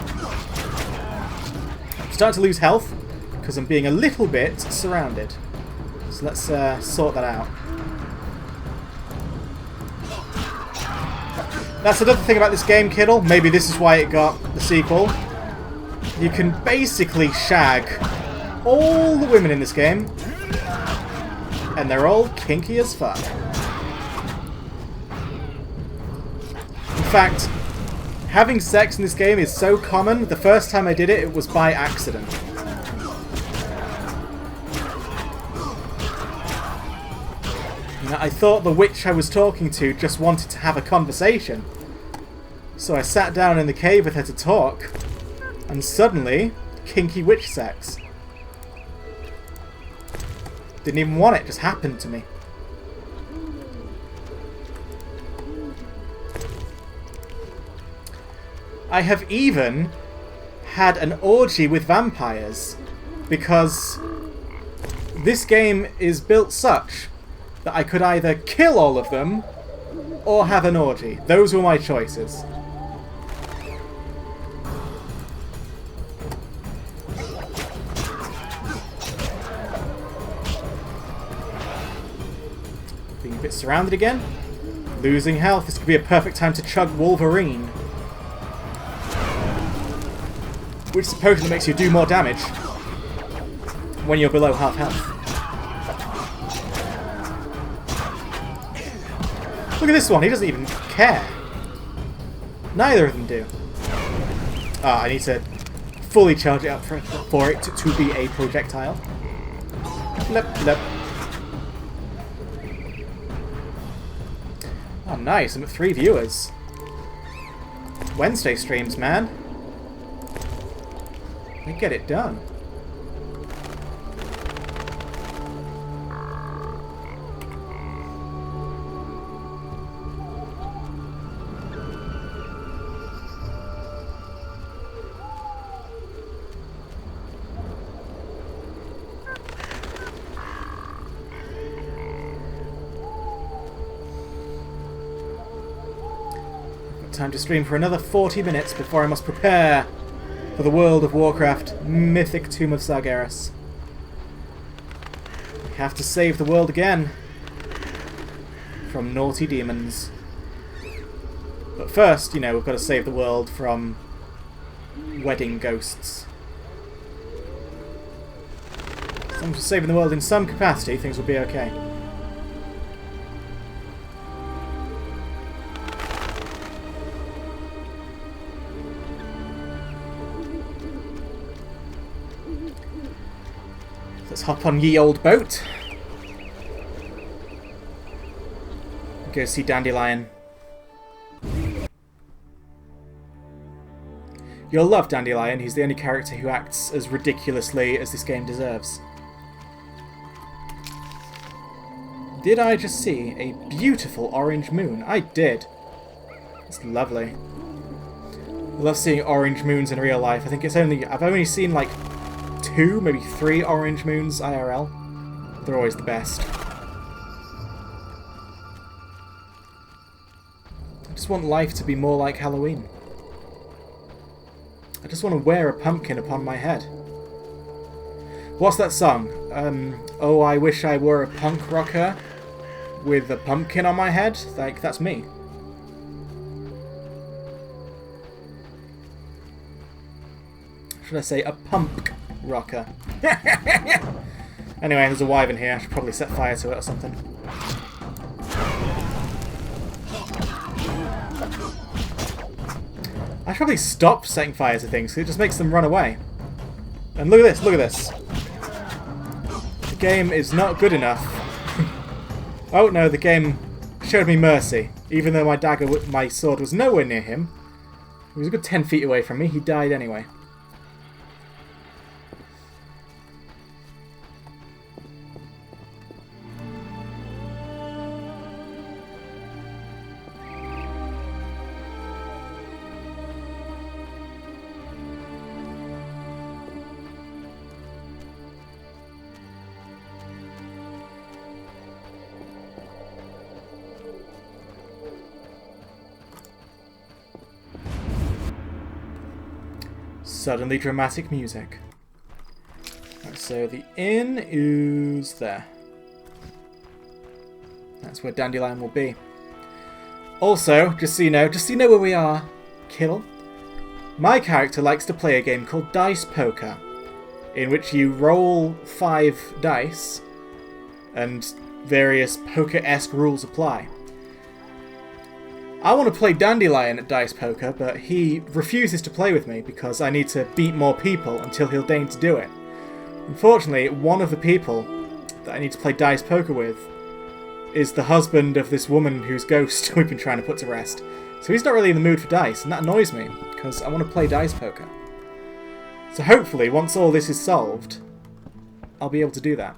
I'm starting to lose health because I'm being a little bit surrounded. So let's sort that out. That's another thing about this game, Kiddle. Maybe this is why it got the sequel. You can basically shag all the women in this game, and they're all kinky as fuck. In fact, having sex in this game is so common, the first time I did it, it was by accident. I thought the witch I was talking to just wanted to have a conversation. So I sat down in the cave with her to talk, and suddenly, kinky witch sex. Didn't even want it, just happened to me. I have even had an orgy with vampires, because this game is built such that I could either kill all of them or have an orgy. Those were my choices. Being a bit surrounded again. Losing health. This could be a perfect time to chug Wolverine. Which is a potion that makes you do more damage when you're below half health. Look at this one, he doesn't even care. Neither of them do. Ah, I need to fully charge it up for it to be a projectile. Blip, blip. Oh, nice, I'm at 3 viewers. Wednesday streams, man. They get it done. Time to stream for another 40 minutes before I must prepare for the World of Warcraft Mythic Tomb of Sargeras. We have to save the world again from naughty demons. But first, you know, we've got to save the world from wedding ghosts. As long as we're saving the world in some capacity, things will be okay. Let's hop on ye old boat. Go see Dandelion. You'll love Dandelion. He's the only character who acts as ridiculously as this game deserves. Did I just see a beautiful orange moon? I did. It's lovely. I love seeing orange moons in real life. I think I've only seen like 2, maybe 3 orange moons IRL. They're always the best. I just want life to be more like Halloween. I just want to wear a pumpkin upon my head. What's that song? Oh, I wish I were a punk rocker with a pumpkin on my head? Like, that's me. Should I say a pump rocker? Anyway, there's a wyvern here. I should probably set fire to it or something. I should probably stop setting fire to things because it just makes them run away. And look at this, look at this. The game is not good enough. Oh no, the game showed me mercy. Even though my sword was nowhere near him. He was a good 10 feet away from me, he died anyway. Suddenly dramatic music. Right, so the inn is there. That's where Dandelion will be. Also, just so you know where we are, Kill. My character likes to play a game called Dice Poker, in which you roll 5 dice, and various poker-esque rules apply. I want to play Dandelion at Dice Poker, but he refuses to play with me because I need to beat more people until he'll deign to do it. Unfortunately, one of the people that I need to play Dice Poker with is the husband of this woman whose ghost we've been trying to put to rest. So he's not really in the mood for dice, and that annoys me, because I want to play Dice Poker. So hopefully, once all this is solved, I'll be able to do that.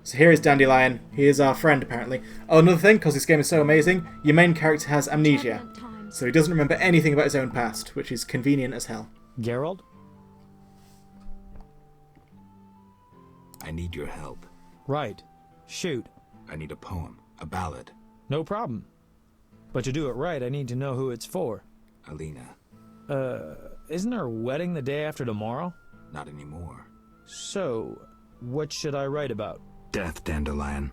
So here is Dandelion. He is our friend, apparently. Oh, another thing, because this game is so amazing, your main character has amnesia. So he doesn't remember anything about his own past, which is convenient as hell. Geralt? I need your help. Right. Shoot. I need a poem, a ballad. No problem. But to do it right, I need to know who it's for. Alina. Isn't our wedding the day after tomorrow? Not anymore. So, what should I write about? Death, Dandelion.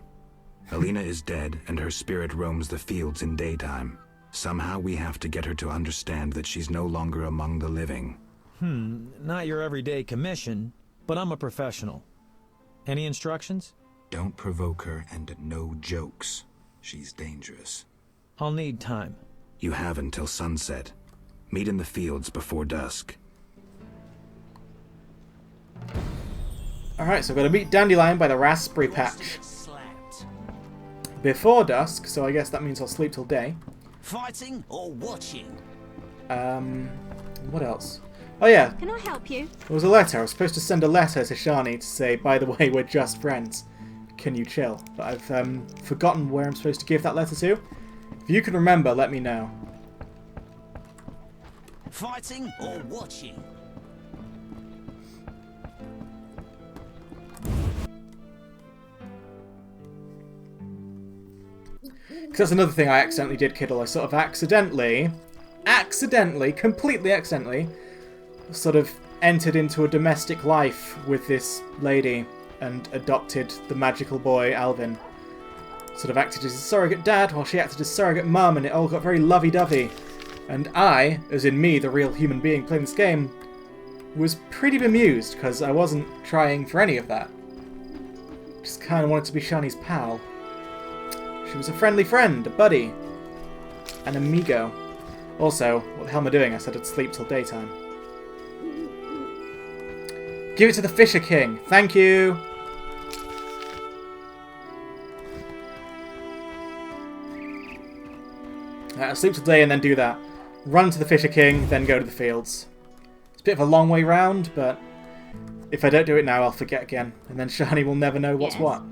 Alina is dead, and her spirit roams the fields in daytime. Somehow we have to get her to understand that she's no longer among the living. Not your everyday commission, but I'm a professional. Any instructions? Don't provoke her, and no jokes. She's dangerous. I'll need time. You have until sunset. Meet in the fields before dusk. Alright, so we've got to meet Dandelion by the raspberry patch. Before dusk, so I guess that means I'll sleep till day. Fighting or watching? What else? Oh yeah, Can I help you? there was a letter. I was supposed to send a letter to Shani to say, by the way, we're just friends. Can you chill? But I've forgotten where I'm supposed to give that letter to. If you can remember, let me know. Fighting or watching? Because that's another thing I accidentally did, Kiddle. I sort of accidentally, completely accidentally, sort of entered into a domestic life with this lady and adopted the magical boy, Alvin. Sort of acted as a surrogate dad while she acted as surrogate mum, and it all got very lovey-dovey. And I, as in me, the real human being playing this game, was pretty bemused because I wasn't trying for any of that. Just kind of wanted to be Shani's pal. She was a friendly friend, a buddy, an amigo. Also, what the hell am I doing? I said I'd sleep till daytime. Give it to the Fisher King. Thank you. I'll sleep till day and then do that. Run to the Fisher King, then go to the fields. It's a bit of a long way round, but if I don't do it now, I'll forget again. And then Shani will never know what's what.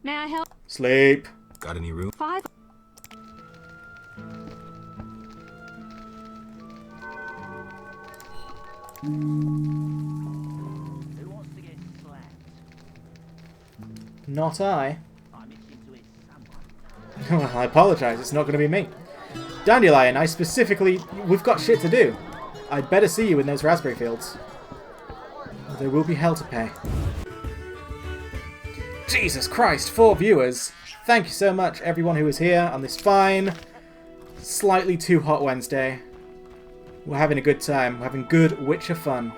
May I help? Sleep. Got any room? 5. Who wants to get slapped? Not I. I'm itching to hit someone. Well, I apologise, it's not going to be me. Dandelion, I specifically... We've got shit to do. I'd better see you in those raspberry fields. There will be hell to pay. Jesus Christ, 4 viewers. Thank you so much, everyone who was here on this fine, slightly too hot Wednesday. We're having a good time. We're having good Witcher fun.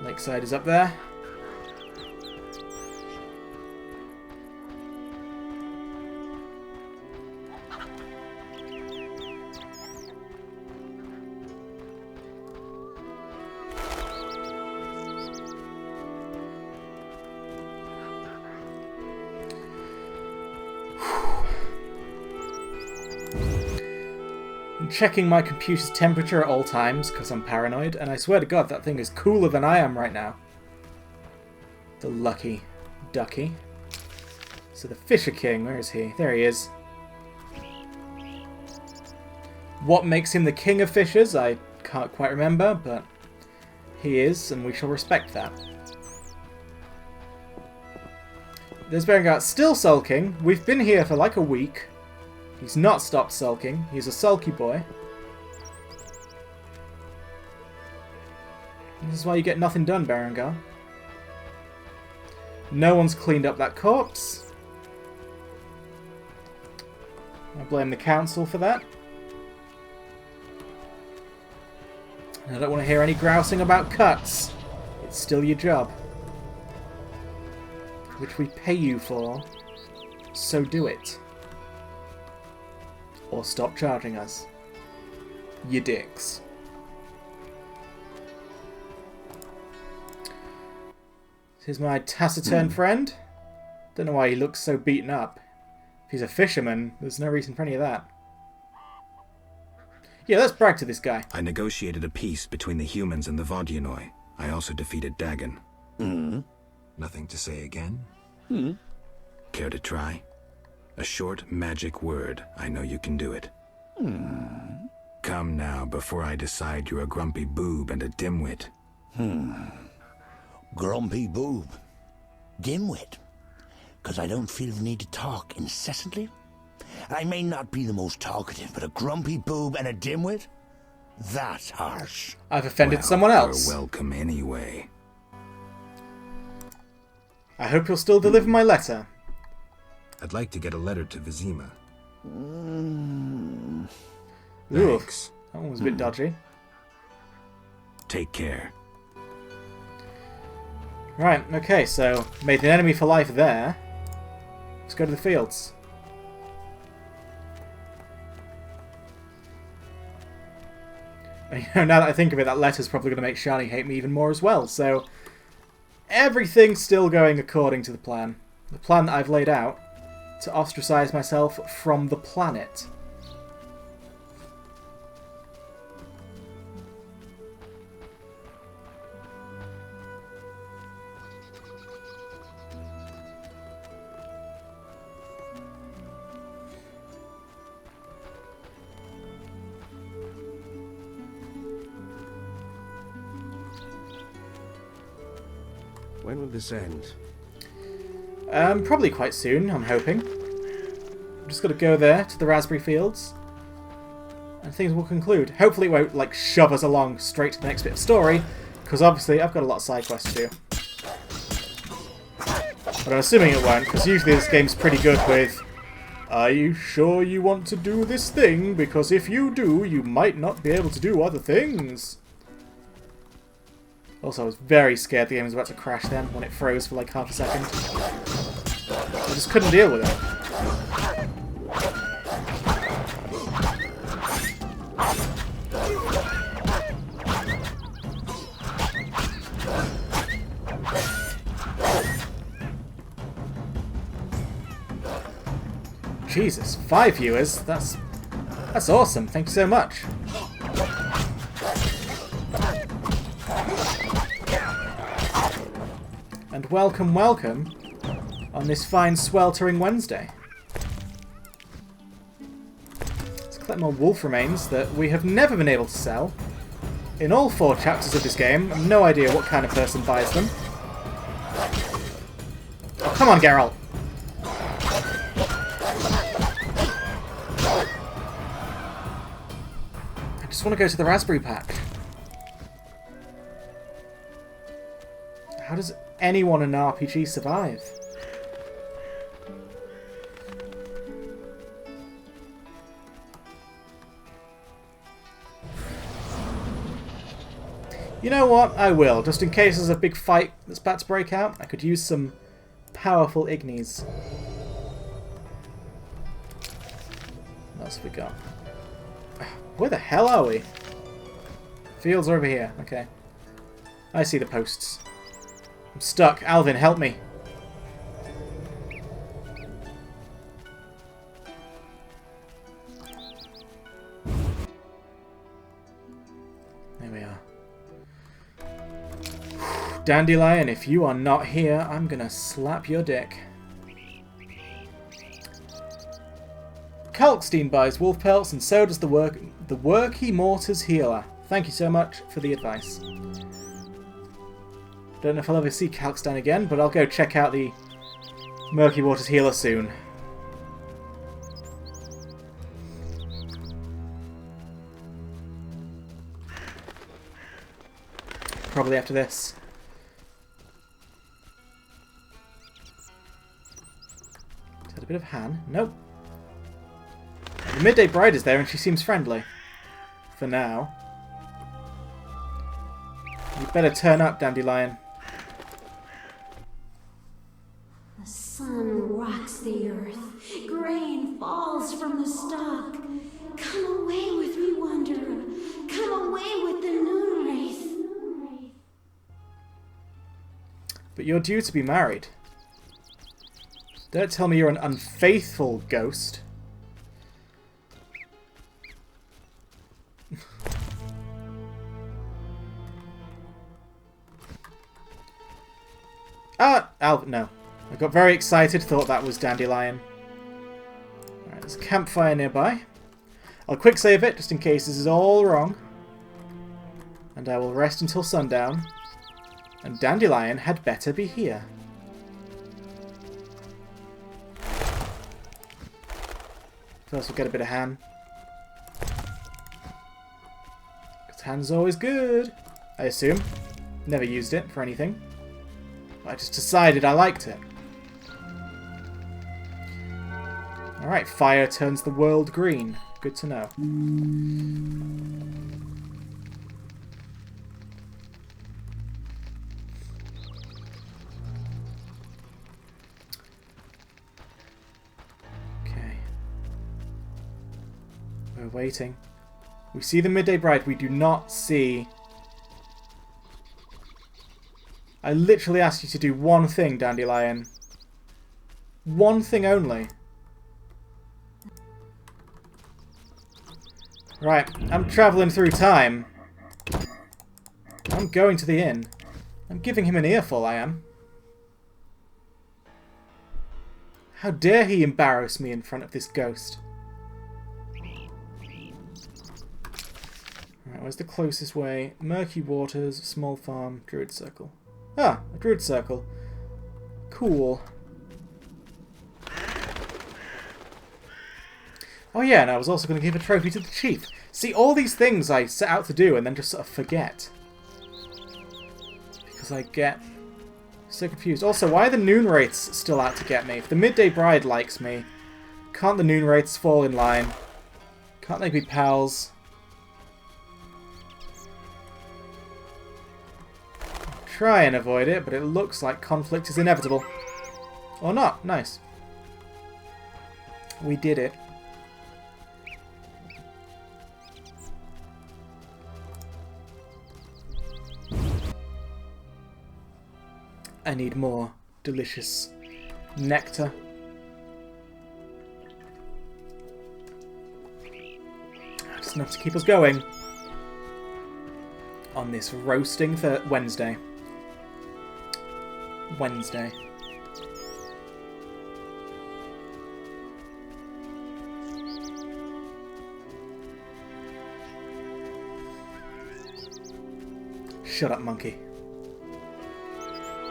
Lakeside is up there. checking my computer's temperature at all times because I'm paranoid, and I swear to God that thing is cooler than I am right now. The lucky ducky. So the Fisher King, where is he? There he is. What makes him the king of fishers? I can't quite remember, but he is, and we shall respect that. There's Berengar still sulking. We've been here for like a week. He's not stopped sulking. He's a sulky boy. This is why you get nothing done, Berengar. No one's cleaned up that corpse. I blame the council for that. I don't want to hear any grousing about cuts. It's still your job. Which we pay you for. So do it. Or stop charging us. You dicks. Here's my taciturn friend. Don't know why he looks so beaten up. If he's a fisherman, there's no reason for any of that. Yeah, let's brag to this guy. I negotiated a peace between the humans and the Vodyanoi. I also defeated Dagon. Nothing to say again? Care to try? A short magic word. I know you can do it. Come now, before I decide you're a grumpy boob and a dimwit. Grumpy boob. Dimwit. 'Cause I don't feel the need to talk incessantly. I may not be the most talkative, but a grumpy boob and a dimwit? That's harsh. I've offended someone else. You're welcome anyway. I hope you'll still deliver my letter. I'd like to get a letter to Vizima. Ooh, Thanks. that one was a bit dodgy. Take care. Right, okay, so made an enemy for life there. Let's go to the fields. And, now that I think of it, that letter's probably going to make Shani hate me even more as well, so everything's still going according to the plan. The plan that I've laid out to ostracize myself from the planet. When will this end? Probably quite soon, I'm hoping. I'm just got to go there to the raspberry fields, and things will conclude. Hopefully it won't like shove us along straight to the next bit of story, because obviously I've got a lot of side quests to do. But I'm assuming it won't, because usually this game's pretty good with, are you sure you want to do this thing? Because if you do, you might not be able to do other things. Also, I was very scared the game was about to crash then, when it froze for like half a second. I just couldn't deal with it. Jesus, 5 viewers? That's awesome. Thank you so much. And welcome, welcome on this fine sweltering Wednesday. Let's collect more wolf remains that we have never been able to sell. In all 4 chapters of this game, I have no idea what kind of person buys them. Oh, come on, Geralt! I just want to go to the raspberry patch. How does anyone in an RPG survive? You know what? I will. Just in case there's a big fight that's about to break out, I could use some powerful ignis. What else have we got? Where the hell are we? Fields are over here. Okay. I see the posts. I'm stuck. Alvin, help me. Dandelion, if you are not here, I'm gonna slap your dick. Kalkstein buys wolf pelts, and so does the Worky Mortars healer. Thank you so much for the advice. Don't know if I'll ever see Kalkstein again, but I'll go check out the Murky Waters healer soon. Probably after this. Is that a bit of Han? Nope. The Midday Bride is there and she seems friendly. For now. You'd better turn up, Dandelion. The sun rocks the earth. Grain falls from the stalk. Come away with me, wanderer. Come away with the noon wraith. But you're due to be married. Don't tell me you're an unfaithful ghost. No. I got very excited, thought that was Dandelion. Alright, there's a campfire nearby. I'll quick save it, just in case this is all wrong. And I will rest until sundown. And Dandelion had better be here. First we'll get a bit of Han. Because Han's always good, I assume. Never used it for anything. I just decided I liked it. Alright, fire turns the world green. Good to know. Okay. We're waiting. We see the Midday Bride. We do not see... I literally asked you to do one thing, Dandelion. One thing only. Right, I'm travelling through time. I'm going to the inn. I'm giving him an earful, I am. How dare he embarrass me in front of this ghost? Right, where's the closest way? Murky Waters, Small Farm, Druid Circle. Ah, a Druid Circle. Cool. Oh yeah, and I was also going to give a trophy to the chief. See, all these things I set out to do and then just sort of forget. Because I get so confused. Also, why are the Noon Wraiths still out to get me? If the Midday Bride likes me, can't the Noon Wraiths fall in line? Can't they be pals? Try and avoid it, but it looks like conflict is inevitable. Or not. Nice. We did it. I need more delicious nectar. Just enough to keep us going on this roasting Wednesday. Shut up, monkey.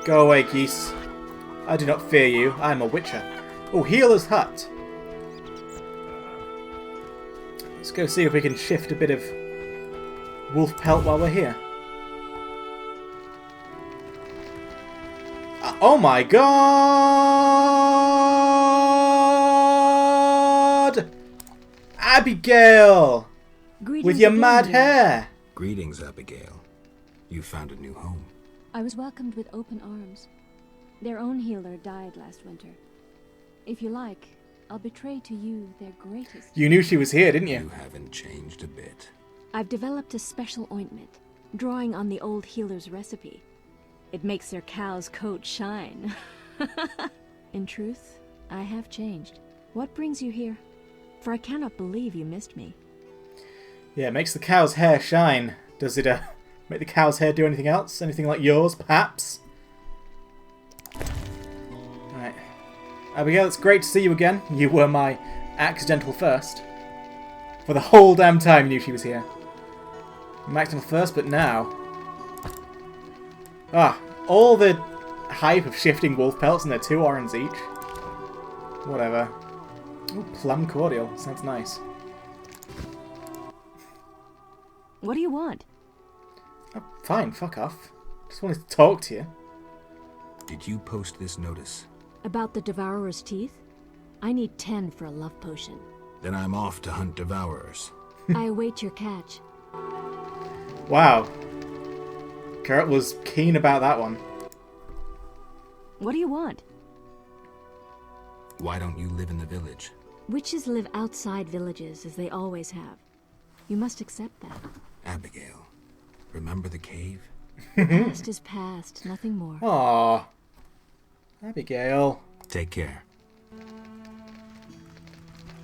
Go away, geese. I do not fear you. I am a witcher. Oh, Healer's Hut. Let's go see if we can shift a bit of wolf pelt while we're here. Oh my god! Abigail! Greetings with your again, mad dear. hair! Greetings, Abigail. You found a new home. I was welcomed with open arms. Their own healer died last winter. If you like, I'll betray to you their greatest. You knew she was here, didn't you? You haven't changed a bit. I've developed a special ointment, drawing on the old healer's recipe. It makes their cow's coat shine. In truth, I have changed. What brings you here? For I cannot believe you missed me. Yeah, it makes the cow's hair shine. Does it, Make the cow's hair do anything else? Anything like yours, perhaps? Alright. Abigail, it's great to see you again. You were my accidental first. For the whole damn time you knew she was here. I'm accidental first, but now... all the hype of shifting wolf pelts and they're 2 orens each. Whatever. Ooh, plum cordial. Sounds nice. What do you want? Oh, fine, fuck off. Just wanted to talk to you. Did you post this notice? About the Devourer's teeth? I need 10 for a love potion. Then I'm off to hunt Devourers. I await your catch. Wow. Geralt was keen about that one. What do you want? Why don't you live in the village? Witches live outside villages, as they always have. You must accept that. Abigail, remember the cave? Past is past, nothing more. Aww. Abigail. Take care.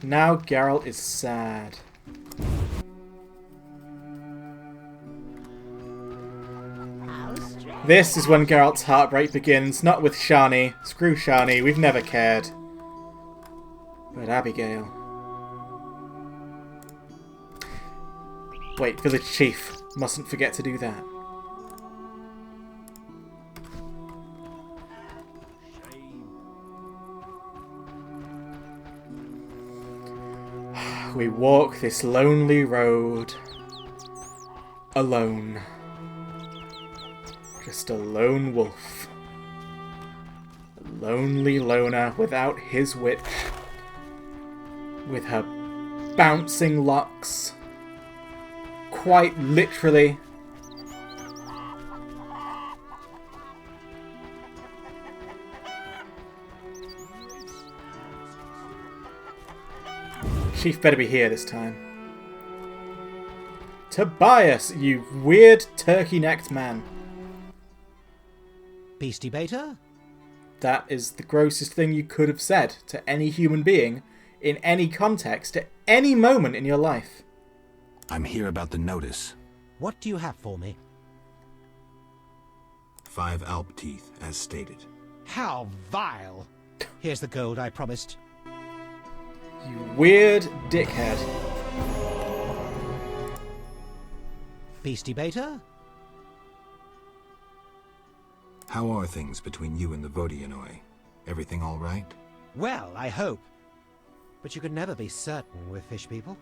Now Geralt is sad. This is when Geralt's heartbreak begins, not with Shani. Screw Shani, we've never cared. But Abigail. Wait, village chief. Mustn't forget to do that. We walk this lonely road. Alone. Just a lone wolf. A lonely loner without his witch. With her bouncing locks. Quite literally. Chief better be here this time. Tobias, you weird turkey-necked man. Beastie Beta? That is the grossest thing you could have said to any human being, in any context, at any moment in your life. I'm here about the notice. What do you have for me? 5 Alp teeth, as stated. How vile! Here's the gold I promised. You weird dickhead. Beastie Beta? How are things between you and the Vodyanoi? Everything all right? Well, I hope. But you can never be certain with fish people.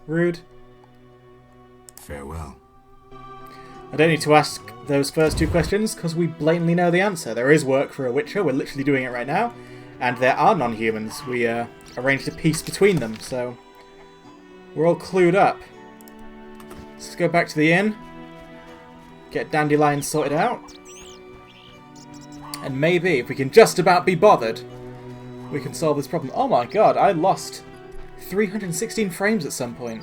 Rude. Farewell. I don't need to ask those first 2 questions, because we blatantly know the answer. There is work for a Witcher, we're literally doing it right now. And there are non-humans. We arranged a peace between them, so we're all clued up. Let's go back to the inn. Get Dandelion sorted out. And maybe, if we can just about be bothered, we can solve this problem. Oh my god, I lost 316 frames at some point.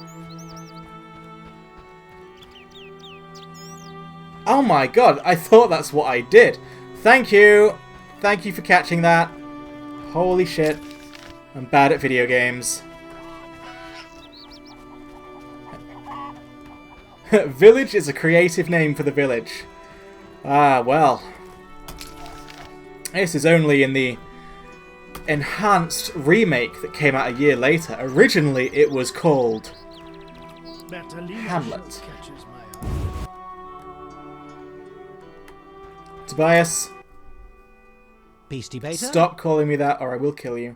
Oh my god, I thought that's what I did. Thank you. Thank you for catching that. Holy shit. I'm bad at video games. Village is a creative name for the village. Ah, well. This is only in the enhanced remake that came out a year later. Originally, it was called Hamlet. Tobias. Beastie Beta? Stop calling me that or I will kill you.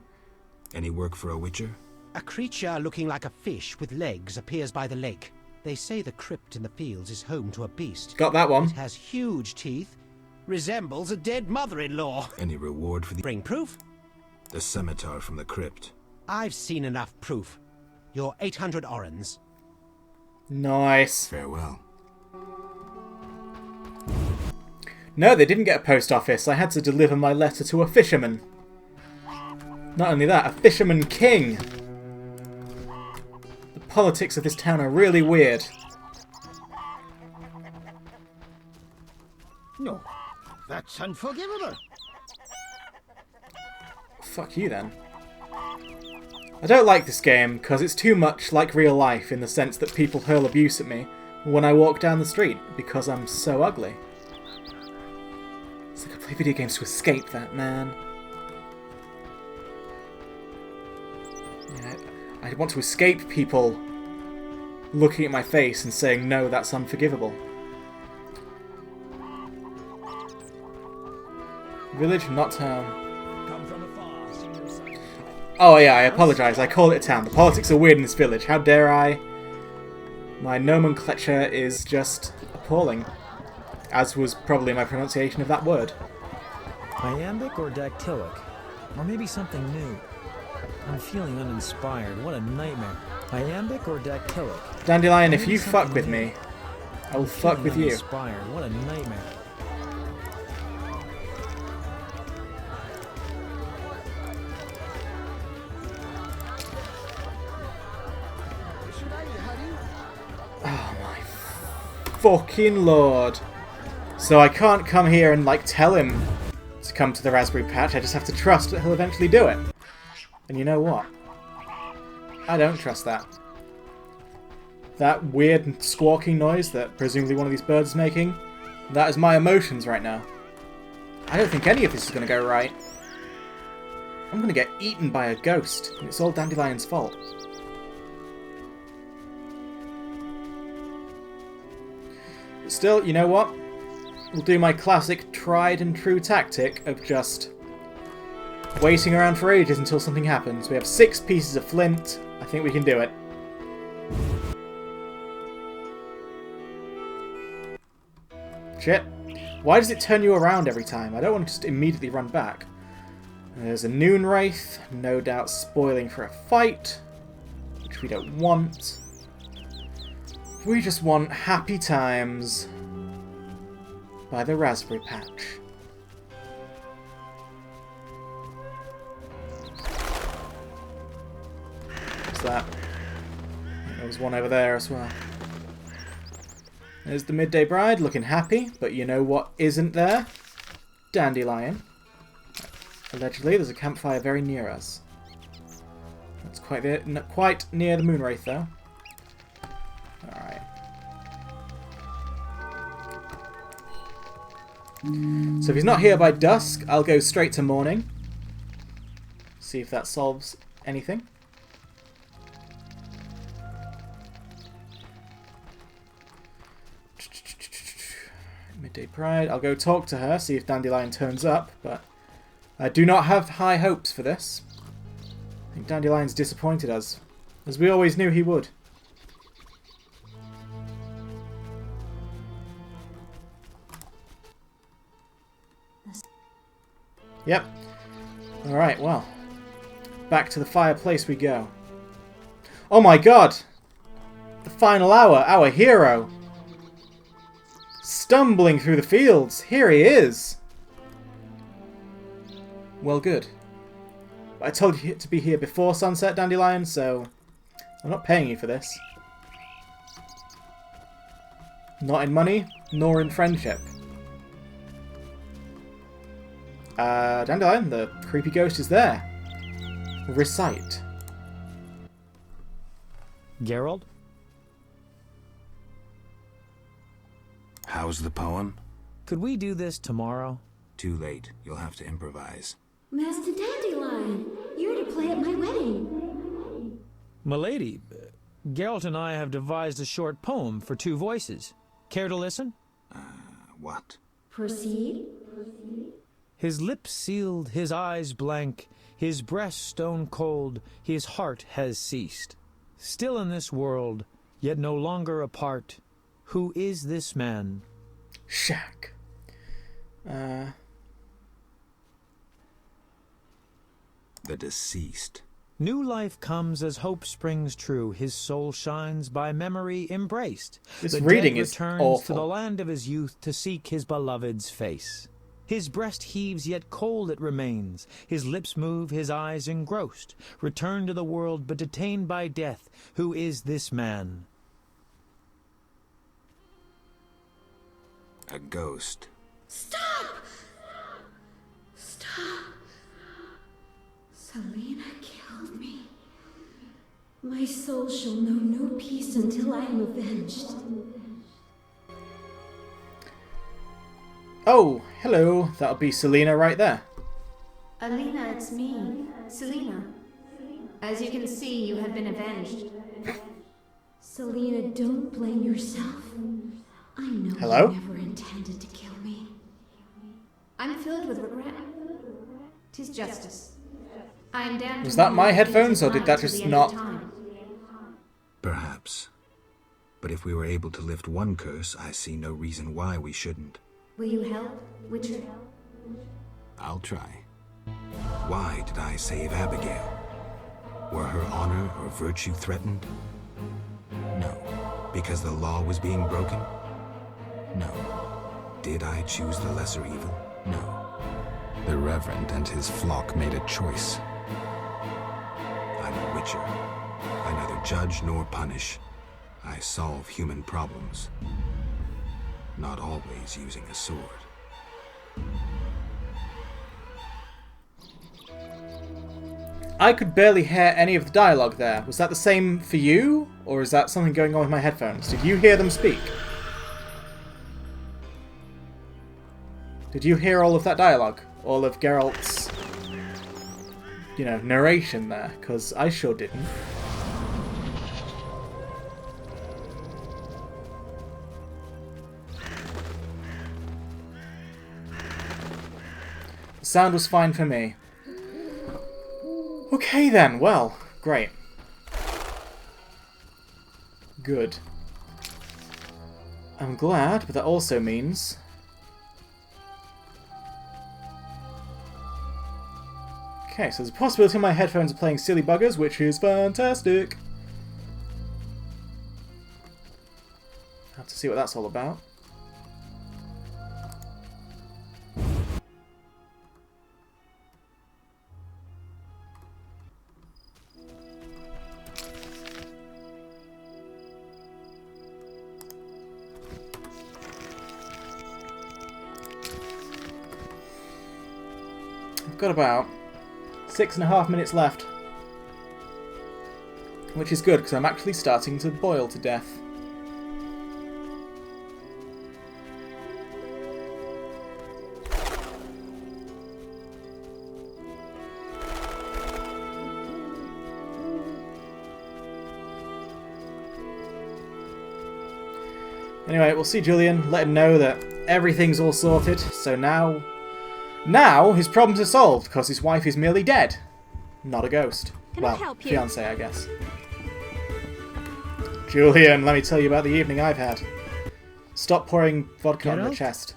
Any work for a Witcher? A creature looking like a fish with legs appears by the lake. They say the crypt in the fields is home to a beast. Got that one. It has huge teeth, resembles a dead mother-in-law. Any reward for the... Bring proof? The scimitar from the crypt. I've seen enough proof. Your 800 orens. Nice. Farewell. No, they didn't get a post office. I had to deliver my letter to a fisherman. Not only that, a fisherman king. The politics of this town are really weird. No, that's unforgivable. Fuck you then. I don't like this game because it's too much like real life in the sense that people hurl abuse at me, when I walk down the street because I'm so ugly. It's like I play video games to escape that, man. Yeah, I want to escape people looking at my face and saying, no, that's unforgivable. Village, not town. Oh yeah, I apologise. I call it a town. The politics are weird in this village. How dare I? My nomenclature is just appalling. As was probably my pronunciation of that word. Iambic or dactylic? Or maybe something new? I'm feeling uninspired. What a nightmare. Iambic or dactylic? Dandelion, if you fuck with me, I will fuck with you. Uninspired. What a nightmare. Oh my fucking lord. So I can't come here and, like, tell him to come to the raspberry patch. I just have to trust that he'll eventually do it. And you know what? I don't trust that. That weird squawking noise that presumably one of these birds is making, that is my emotions right now. I don't think any of this is going to go right. I'm going to get eaten by a ghost, and it's all Dandelion's fault. But still, you know what? We'll do my classic tried and true tactic of just waiting around for ages until something happens. We have 6 pieces of flint. I think we can do it. Shit. Why does it turn you around every time? I don't want to just immediately run back. There's a Noon Wraith, no doubt spoiling for a fight, which we don't want. We just want happy times by the raspberry patch. What's that? There was one over there as well. There's the Midday Bride looking happy, but you know what isn't there? Dandelion. Allegedly, there's a campfire very near us. That's quite near the Moonwraith, though. Alright. So if he's not here by dusk, I'll go straight to morning. See if that solves anything. Midday Pride. I'll go talk to her, see if Dandelion turns up, but I do not have high hopes for this. I think Dandelion's disappointed us, as we always knew he would. Yep. Alright, well. Back to the fireplace we go. Oh my god! The final hour, our hero! Stumbling through the fields, here he is! Well, good. I told you to be here before sunset, Dandelion, so I'm not paying you for this. Not in money, nor in friendship. Dandelion, the creepy ghost is there. Recite. Geralt? How's the poem? Could we do this tomorrow? Too late. You'll have to improvise. Master Dandelion, you're to play at my wedding. Milady, Geralt and I have devised a short poem for 2 voices. Care to listen? What? Proceed. His lips sealed, his eyes blank, his breast stone cold, his heart has ceased. Still in this world, yet no longer apart. Who is this man? Shaq. The deceased. New life comes as hope springs true. His soul shines by memory embraced. This the reading dead is returns awful. to the land of his youth to seek his beloved's face. His breast heaves, yet cold it remains. His lips move, his eyes engrossed. Returned to the world, but detained by death. Who is this man? A ghost. Stop! Stop. Selena killed me. My soul shall know no peace until I am avenged. Oh, hello. That'll be Selena right there. Alina, it's me, Selena. As you can see, you have been avenged. Selena, don't blame yourself. I know Hello? you never intended to kill me. I'm filled with regret. 'Tis justice. I am damned. Was that my headphones, or did that just not... Perhaps. But if we were able to lift one curse, I see no reason why we shouldn't. Will you help, Witcher? I'll try. Why did I save Abigail? Were her honor or virtue threatened? No. Because the law was being broken? No. Did I choose the lesser evil? No. The Reverend and his flock made a choice. I'm a Witcher. I neither judge nor punish. I solve human problems. Not always using a sword. I could barely hear any of the dialogue there. Was that the same for you? Or is that something going on with my headphones? Did you hear them speak? Did you hear all of that dialogue? All of Geralt's, narration there? Because I sure didn't. The sound was fine for me. Okay then, well, great. Good. I'm glad, but that also means... Okay, so there's a possibility my headphones are playing Silly Buggers, which is fantastic. Have to see what that's all about. I've got about 6.5 minutes left, which is good because I'm actually starting to boil to death. Anyway, we'll see Julian, let him know that everything's all sorted, so now his problems are solved, because his wife is merely dead. Not a ghost. Can I help you? Fiancé, I guess. Julian, let me tell you about the evening I've had. Stop pouring vodka on the chest.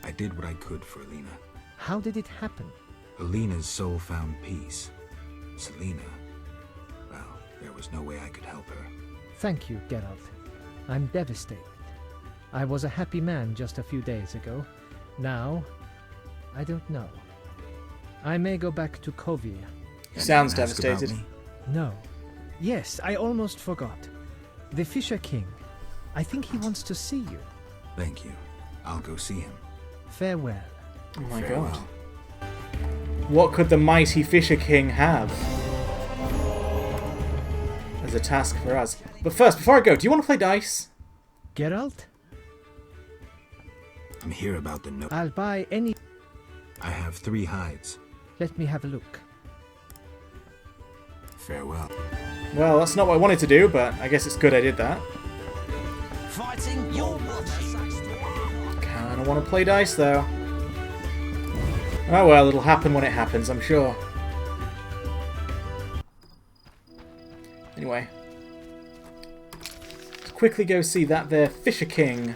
I did what I could for Alina. How did it happen? Alina's soul found peace. Selena, well, there was no way I could help her. Thank you, Geralt. I'm devastated. I was a happy man just a few days ago. Now, I don't know. I may go back to Kovir. He sounds devastated. No. Yes, I almost forgot. The Fisher King. I think he wants to see you. Thank you. I'll go see him. Farewell. Oh my Farewell. god. What could the mighty Fisher King have as a task for us? But first, before I go, do you want to play dice? Geralt? I'm here about the note. I'll buy any... I have 3 hides. Let me have a look. Farewell. Well, that's not what I wanted to do, but I guess it's good I did that. Fighting your watching. Kinda want to play dice, though. Oh well, it'll happen when it happens, I'm sure. Anyway. Let's quickly go see that there Fisher King.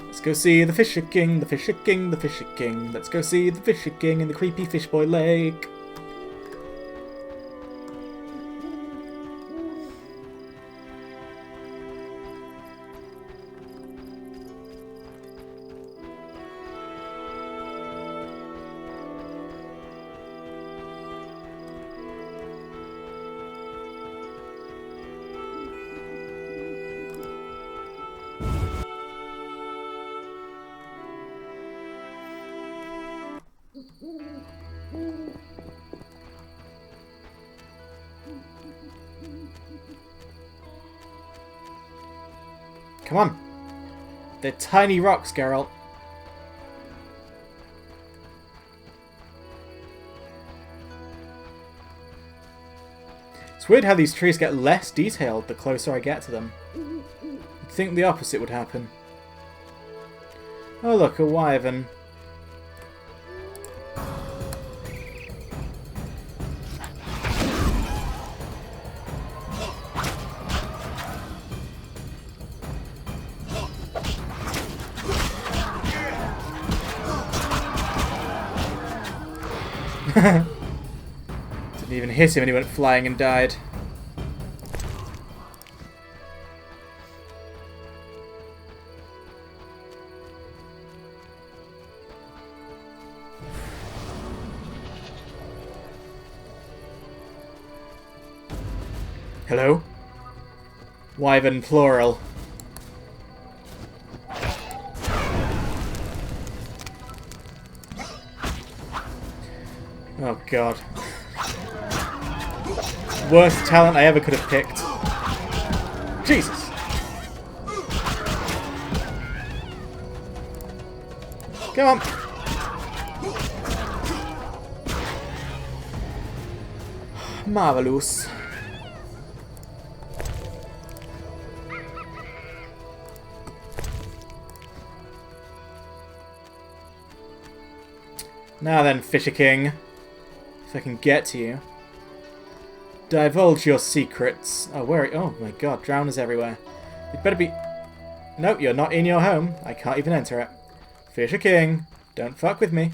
Let's go see the Fisher King, the Fisher King, the Fisher King. Let's go see the Fisher King in the creepy Fishboy Lake. Come on. They're tiny rocks, Geralt. It's weird how these trees get less detailed the closer I get to them. You'd think the opposite would happen. Oh look, a wyvern. Didn't even hit him and he went flying and died. Hello? Wyvern plural. Oh god. Worst talent I ever could have picked. Jesus! Come on! Marvelous. Now then, Fisher King. If I can get to you. Divulge your secrets. Oh, where? Oh my god, drowners everywhere. You'd better be... Nope, you're not in your home. I can't even enter it. Fisher King, don't fuck with me.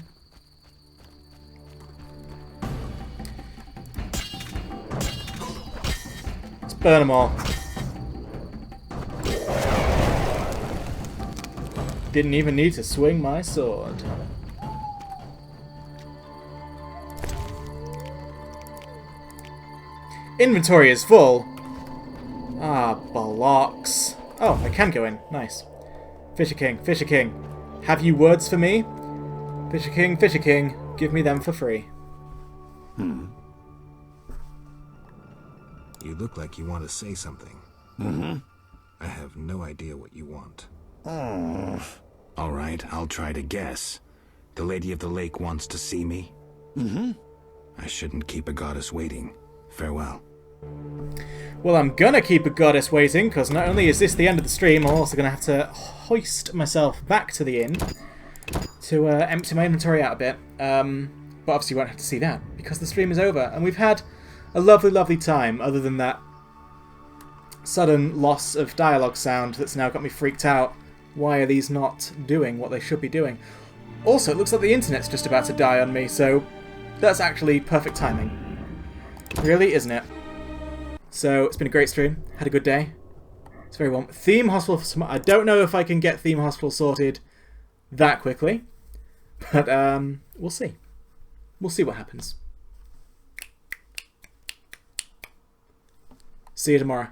Let's burn them all. Didn't even need to swing my sword. Inventory is full. Ah, bollocks. Oh, I can go in. Nice. Fisher King, have you words for me? Fisher King, give me them for free. You look like you want to say something. I have no idea what you want. All right, I'll try to guess. The Lady of the Lake wants to see me? I shouldn't keep a goddess waiting. Farewell. Well, I'm gonna keep a goddess waiting, because not only is this the end of the stream, I'm also gonna have to hoist myself back to the inn to empty my inventory out a bit. But obviously you won't have to see that, because the stream is over, and we've had a lovely, lovely time, other than that sudden loss of dialogue sound that's now got me freaked out. Why are these not doing what they should be doing? Also, it looks like the internet's just about to die on me, so that's actually perfect timing. Really, isn't it? So, it's been a great stream. Had a good day. It's very warm. Theme Hospital... I don't know if I can get Theme Hospital sorted that quickly. But, we'll see. We'll see what happens. See you tomorrow.